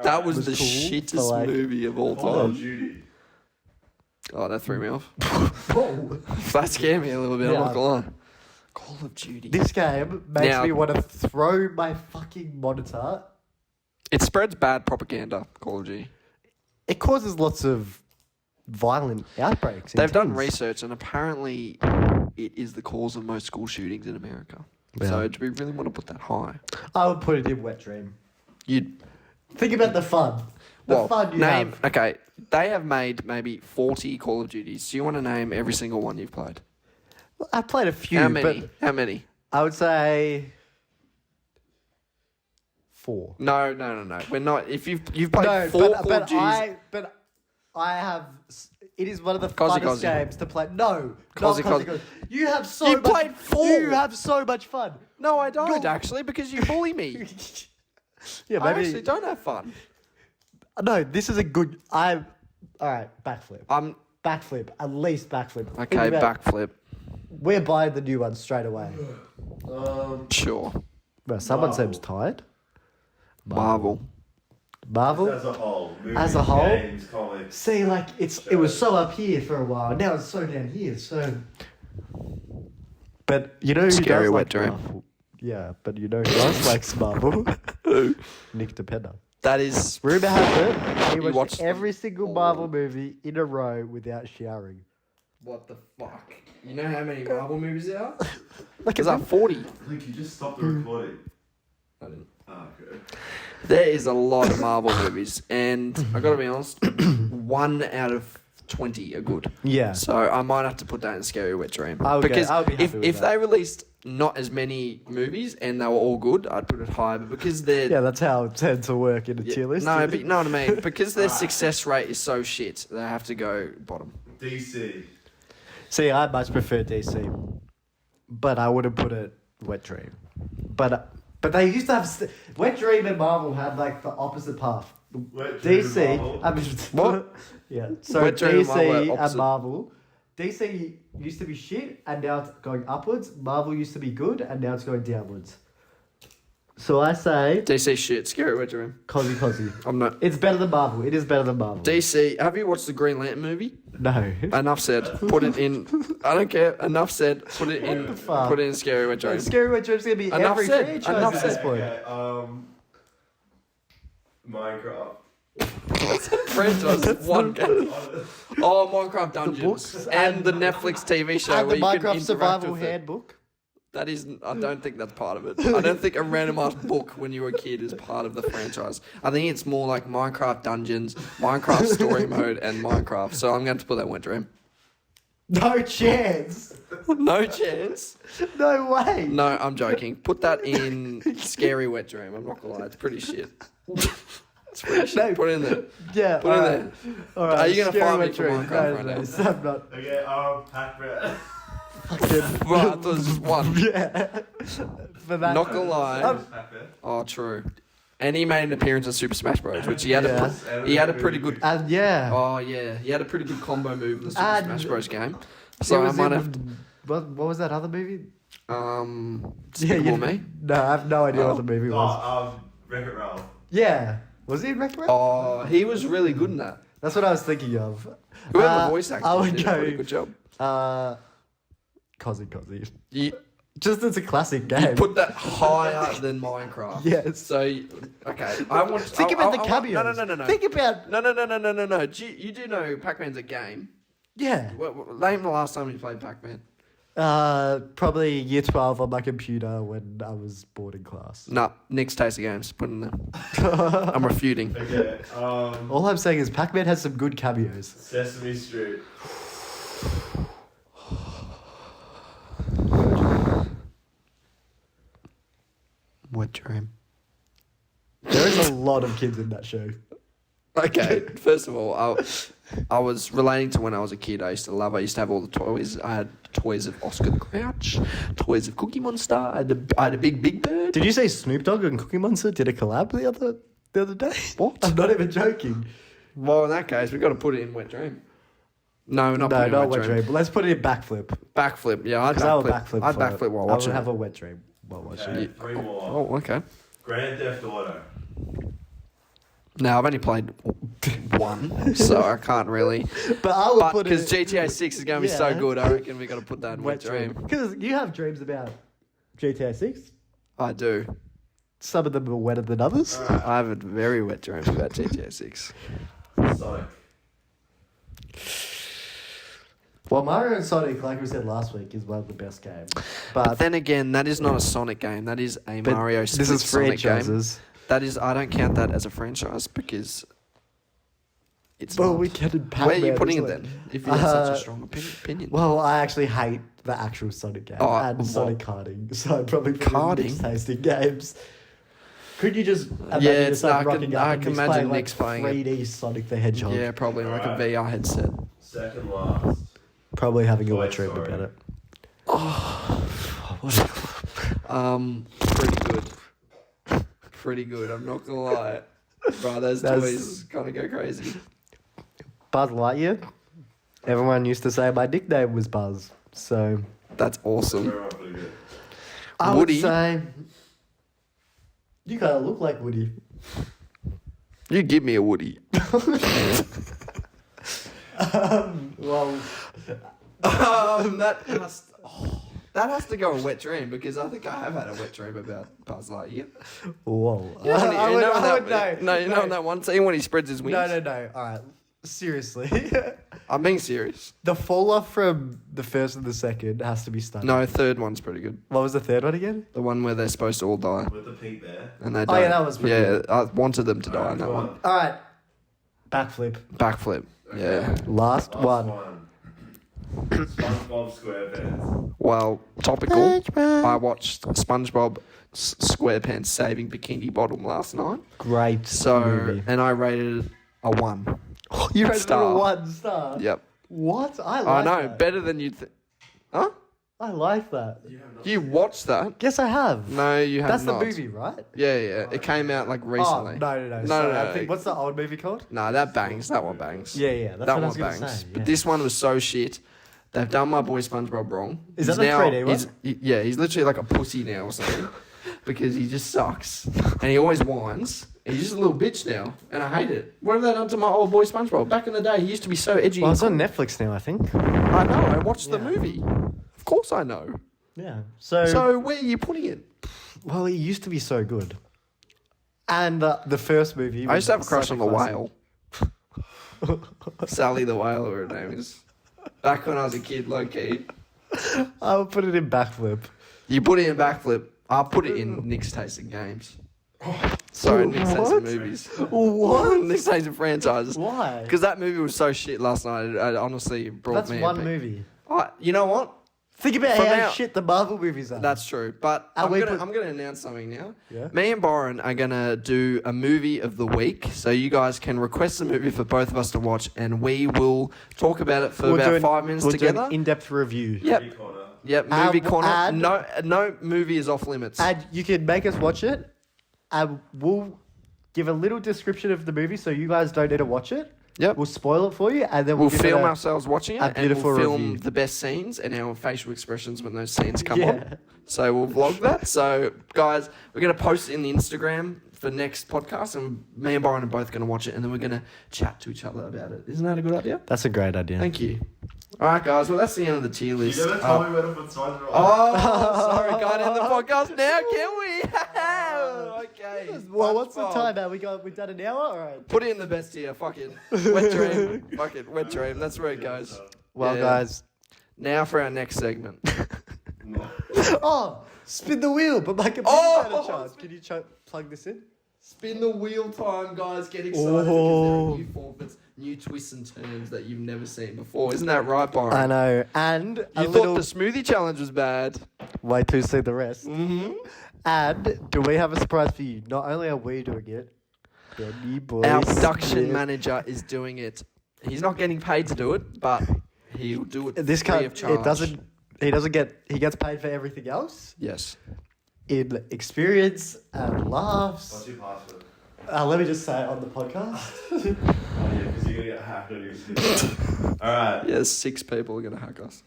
That was Was the cool, shittest but, like, movie of all Call of time. Duty. Oh, that threw me off. Whoa. That scared me a little bit, I'm not Yeah. gonna lie. Call of Duty. This game makes Now- me want to throw my fucking monitor. It spreads bad propaganda, Call of Duty. It causes lots of violent outbreaks. in They've done teens. research, and apparently it is the cause of most school shootings in America. Yeah. So do we really want to put that high? I would put it in Wet Dream. You'd Think about the fun. The fun you have. Okay, they have made maybe 40 Call of Duties. Do you want to name every single one you've played? I played a few, How many? but How many? I would say 4. No. We're not. If you've played No, 4 Call of but Duties, I have. It is one of the Cozzy, funnest Cozzy. games to play. No, Cozzy, not Cozzy, Cozzy. Cozzy. You have so You much. played 4. You have so much fun. no, I don't Go- actually, because you bully me. Yeah, I maybe. actually don't have fun. No, this is a good. All right, backflip. I'm Backflip. At least backflip. Think okay. about- Backflip. We're buying the new one straight away. Sure. Well, someone Marvel. seems tired. Marvel. Marvel. As a whole. Movies, As a whole? Games, comics. See, like it was so up here for a while. Now it's so down here. So, but you know who Scary does Wet like Dream. Marvel? Yeah, but you know who does like Marvel? Nick DePena. That is. Rumor has it he You watched watched every them single all. Marvel movie in a row without showering. What the fuck? You know how many Marvel movies there are? Like There's like 40. Link, you just stopped the recording. I didn't. Oh, okay. There is a lot of Marvel movies, and I gotta be honest, 1 out of 20 are good. Yeah. So I might have to put that in Scary Wet Dream. I would go- because I would be happy if with if that. they released not as many movies and they were all good, I'd put it higher. But because they're Yeah, that's how it tends to work in a tier list. no, but you know what I mean. Because their success rate is so shit, they have to go bottom. DC. See, I much prefer DC, but I wouldn't put it Wet Dream. But they used to have Wet Dream and Marvel had like the opposite path. Wet Dream and DC, Marvel. I mean, What? Yeah, so Wet Dream and Marvel are DC and opposite. Marvel. DC used to be shit, and now it's going upwards. Marvel used to be good, and now it's going downwards. So I say, DC shit, Scary Wet Dream. Cozzy. I'm not. It's better than Marvel. It is better than Marvel. DC, have you watched the Green Lantern movie? No. Enough said. Put it in. I don't care. Enough said. Put it in. the fuck? Put it in Scary Wet Dream. Scary Wet Dream's gonna be Enough every said. franchise Enough at this said. point. Okay, Minecraft. Franchise. One game. Oh, Minecraft Dungeons. books and the Netflix TV show And where the you can Minecraft interact Survival with it. Handbook. That is, I don't think that's part of it. I don't think a random ass book when you were a kid is part of the franchise. I think it's more like Minecraft Dungeons, Minecraft Story Mode, and Minecraft. So I'm going to put that Wet Dream. No chance. No chance. No way. No, I'm joking. Put that in Scary Wet Dream. I'm not gonna lie, it's pretty shit. It's pretty shit. No. Put it in there. Yeah. Put it in there. All right. Are you gonna Scary find me Wet for Dream. Minecraft right now? No, I'm not. Okay, Pac-Man. Fucking. Well, I thought it was just one. Yeah. For that. Not gonna lie. Pac-Man. Oh, true. And he made an appearance in Super Smash Bros, which he had Yeah. he had a pretty good. And yeah. Oh yeah, he had a pretty good combo move in the Super And Smash Bros game. It So I was might in- have to. What was that other movie? Despicable Me. No, I have no idea Oh. what the movie was. Wreck-It Ralph. Yeah. Was he in Wreck-It Ralph? Oh, he was really good in that. That's what I was thinking of. Whoever voice acted I would did a pretty good go. job. Cozzy. You Just as a classic game. put that higher than Minecraft. Yes. So okay, I want. Think about the cameos. No. Think about. No. You do know Pac-Man's a game. Yeah. Name the last time you played Pac-Man. Probably year 12 on my computer when I was bored in class. No, Nick's Taste of Games. Put it in there. I'm refuting. Okay, All I'm saying is Pac-Man has some good cameos. Sesame Street. Wet Dream. There is a lot of kids in that show. Okay, first of all, I was relating to when I was a kid. I used to have all the toys. I had toys of Oscar the Grouch, toys of Cookie Monster. I had a big bird. Did you say Snoop Dogg and Cookie Monster did a collab the other day? What? I'm not even joking. Well, in that case, we've got to put it in Wet Dream. No, we're not putting it in Wet Dream. Let's put it in Backflip. Backflip, yeah, I'd Because I would backflip. backflip. I'd for it. backflip while I watching would have it. a Wet Dream while watching Okay, it. 3 more. Oh, okay. Grand Theft Auto. No, I've only played one, so I can't really. But I would put because it GTA 6 is going to be so Yeah. good, I reckon we got to put that in Wet Dream. Because you have dreams about GTA 6. I do. Some of them are wetter than others. I have a very wet dream about GTA 6. Sonic. Well, Mario and Sonic, like we said last week, is one of the best games. But Then again, that is not a Sonic game. That is a Mario this is Sonic game. franchises. That is, I don't count that as a franchise because it's Well, not. we get it. Where are you putting it then? If you have such a strong opinion. Well, I actually hate the actual Sonic game and well- Sonic karting, so I'd probably put Karting? mixed tasting games. Could you just imagine Yeah, it's- yourself I rocking can- up I and can just imagine playing, Nick's playing it. 3D Sonic the Hedgehog? Yeah, probably like a Alright. VR headset. Second last. Probably having a Toy wet dream Story. about it. Pretty good. Pretty good. I'm not gonna lie, bro. Those That's- toys kind of go crazy. Buzz Lightyear. Everyone used to say my nickname was Buzz, so That's awesome. Very pretty good. I Woody. would say you kind of look like Woody. You give me a Woody. Well, That has to go in Wet Dream because I think I have had a wet dream about Buzz Lightyear. whoa. You know No, that one scene when he spreads his wings? No. All right. Seriously. I'm being serious. The fall off from the first and the second has to be stunning. No, third one's pretty good. What was the third one again? The one where they're supposed to all die. With the pink bear. And they Oh, don't. yeah, that was pretty Yeah, good. I wanted them to die in that Go one. on. All right. Backflip. Backflip. Yeah. Last one. SpongeBob SquarePants. Well, topical. I watched SpongeBob SquarePants Saving Bikini Bottom last night. Great So, movie. and I rated it a 1. You rated it a Star. 1 star. Yep. What? I I like know, that. better than you'd think. Huh? I like that. You watched that? Yes, I have. No, you have That's not. the movie, right? Yeah. It came out like recently. Oh, no. No, Sorry, no, I no. think, what's the old movie called? No, that bangs. That one bangs. Yeah. That's that what I one was going to bangs. say. But yeah. this one was so shit. They've done my boy SpongeBob wrong. Is He's that the now, 3D one? He's literally like a pussy now or something. Because he just sucks. And he always whines. He's just a little bitch now. And I hate it. What have they done to my old boy SpongeBob? Back in the day, he used to be so edgy. Well, and it's on Netflix now, I think. I know. I watched the Yeah. movie. Of course I know. Yeah. So, So where are you putting it? well, it used to be so good. And the first movie. I used to have a crush such on the classic. whale. Sally the whale, or her name is. Back when I was a kid, low key. I would put it in backflip. You put it in backflip. I'll put it in Nick's Tasting Games. Sorry, Nick's Tasting What? Movies. What? Nick's Tasting Franchises. Why? Because that movie was so shit last night. It honestly brought That's me. one movie. You know what? Think about From how now- shit the Marvel movies are. That's true. But And I'm we gonna put- I'm gonna announce something now. Yeah. Me and Byron are gonna do a movie of the week. So you guys can request a movie for both of us to watch, and we will talk about it for We'll do about an- 5 minutes we'll together. do an in-depth review. Yep. Yep. Movie corner. and- No movie is off limits. And you can make us watch it, and we'll give a little description of the movie so you guys don't need to watch it. Yep. We'll spoil it for you, and then We'll give it film a- ourselves watching a it, and beautiful we'll film review. the best scenes and our facial expressions when those scenes come Yeah. on. So we'll vlog that. So guys, we're gonna post it in the Instagram for next podcast, and me and Byron are both gonna watch it, and then we're gonna chat to each other about it. Isn't that a good idea? That's a great idea. Thank you. All right, guys. Well, that's the end of the tier list. You never told me where to put sides right. Oh, sorry, can't end the podcast now, can we? Okay. Well, what's the SpongeBob. time now? We've done an hour? All right. Put it in the best tier. Fuck it. Wet dream. Fuck it. Wet dream. That's where it goes. Well, Yeah. guys. Now for our next segment. Oh, spin the wheel, but my computer's Oh! out of charge. Can you plug this in? Spin the wheel time, guys. Get excited because Oh. there are new forfeits, new twists and turns that you've never seen before. Isn't that right, Byron? I know. And You a thought little. the smoothie challenge was bad. Wait till you see the rest. Mm-hmm. And do we have a surprise for you? Not only are we doing it, Benny Boy Our production Smith- manager is doing it. He's not getting paid to do it, but he'll do it This free can't. of charge. It doesn't. He doesn't get. He gets paid for everything else Yes. in experience and laughs. What's your password? Let me just say it on the podcast. Oh yeah, because you're gonna get hacked on your computer. Alright. Yes, 6 people are going to hack us.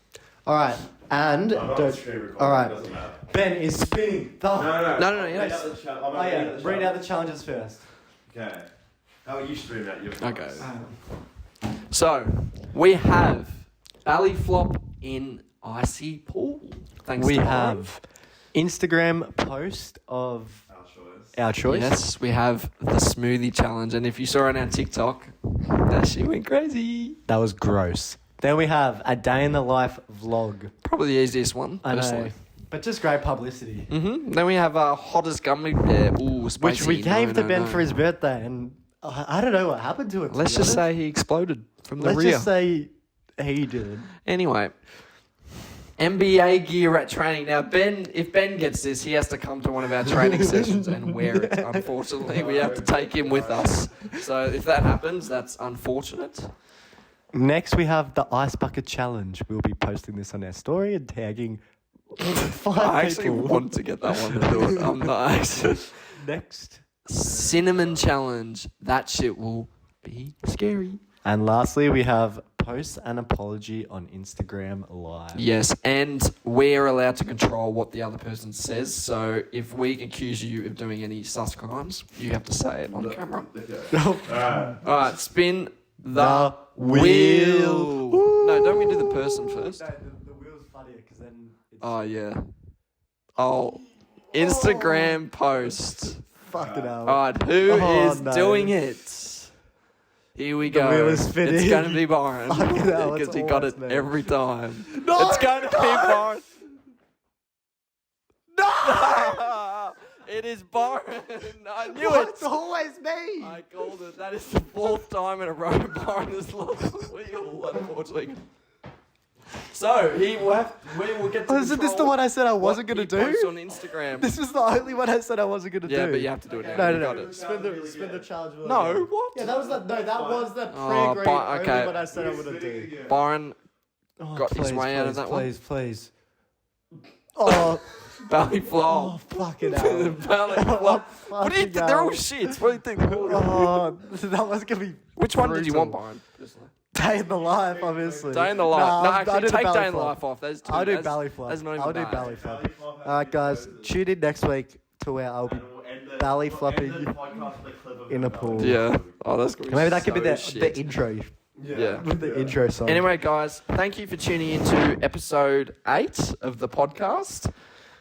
All right, and I'm not don't- screen recording. all right. It doesn't matter. Ben is spinning. No. No, Read yes. out the chat. I'm Oh gonna yeah, read out the read chat. out the challenges first. Okay. Oh, you stream out your Okay. So, we have belly flop in icy pool. Thanks We to have Instagram post of our choice. Yes, we have the smoothie challenge. And if you saw on our TikTok, that shit went crazy. That was gross. Then we have a day in the life vlog. Probably the easiest one, I personally. know. But just great publicity. Mm-hmm. Then we have hottest gummy bear. Ooh, spicy. Which we gave to Ben no. for his birthday, and I don't know what happened to it. Let's just say he exploded from the Let's rear. just say he did. Anyway, NBA gear at training. Now, if Ben gets this, he has to come to one of our training sessions and wear it. Unfortunately, we have to take him with us. So if that happens, that's unfortunate. Next, we have the Ice Bucket Challenge. We'll be posting this on our story and tagging 5 I actually people. want to get that one to do it. I'm not actually. Next. Cinnamon challenge. That shit will be scary. And lastly, we have post an apology on Instagram Live. Yes, and we're allowed to control what the other person says. So if we accuse you of doing any sus crimes, you have to say it on camera. All right, spin the wheel. No, don't we do the person first? No, the wheel's funnier because then it's... Oh, yeah. Oh, Instagram post. Fucking hell. All right, who is no. doing it? Here we go. wheel is spinning. It's going to be Byron. Fucking hell, Because it's he got it always me. every time. No, It's going to be Byron. No! It is Byron. I knew it. It's always me. I called it. That is the 4th time in a row Byron has lost the wheel, unfortunately. So, we will get to Isn't this the one I said I wasn't going to do? Post on Instagram. This was the only one I said I wasn't going to do. Yeah, but you have to do it now. No, You no, got no. it. Spin the challenge wheel. No, again. what? Yeah, that was the Oh, pre-agreed but- okay. only one I said I wouldn't do. Byron Oh, got his way out of that one. Please. Oh, Belly flop. fucking hell. Belly flop. What do you think? They're all shits. What do you think? Oh, that was going to be Which one did you brutal. want, Byron? Personally? Day in the life, obviously. Day in the life. Nah, No, I'll actually, do the take belly day in the flop. life off. That's too, I'll do that's- belly flop. That's not even I'll do bad. belly flop. Alright, guys, tune in next week to where I'll be belly flopping in a pool. Yeah. Oh, that's good. Maybe that could be the shit. intro. Yeah. The intro song. Anyway, guys, thank you for tuning into episode 8 of the podcast.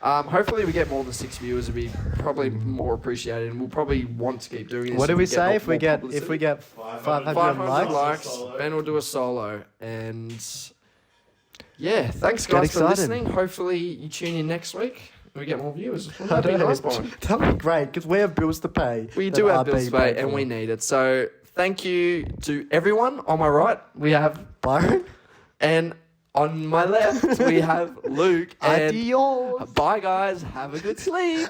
Hopefully we get more than 6 viewers. It'd be probably more appreciated, and we'll probably want to keep doing this. What do we say more if we get 500 500 likes? likes? Ben will do a solo, and yeah, thanks Get guys for excited. listening. Hopefully you tune in next week and we get more viewers. I That'd be don't nice, know. Byron. That'd be great because we have bills to pay. We that do are have bills to being pay, paid and for. we need it. So thank you to everyone. On my right, we have Byron. and on my left, we have Luke. And Adios. bye, guys. Have a good sleep.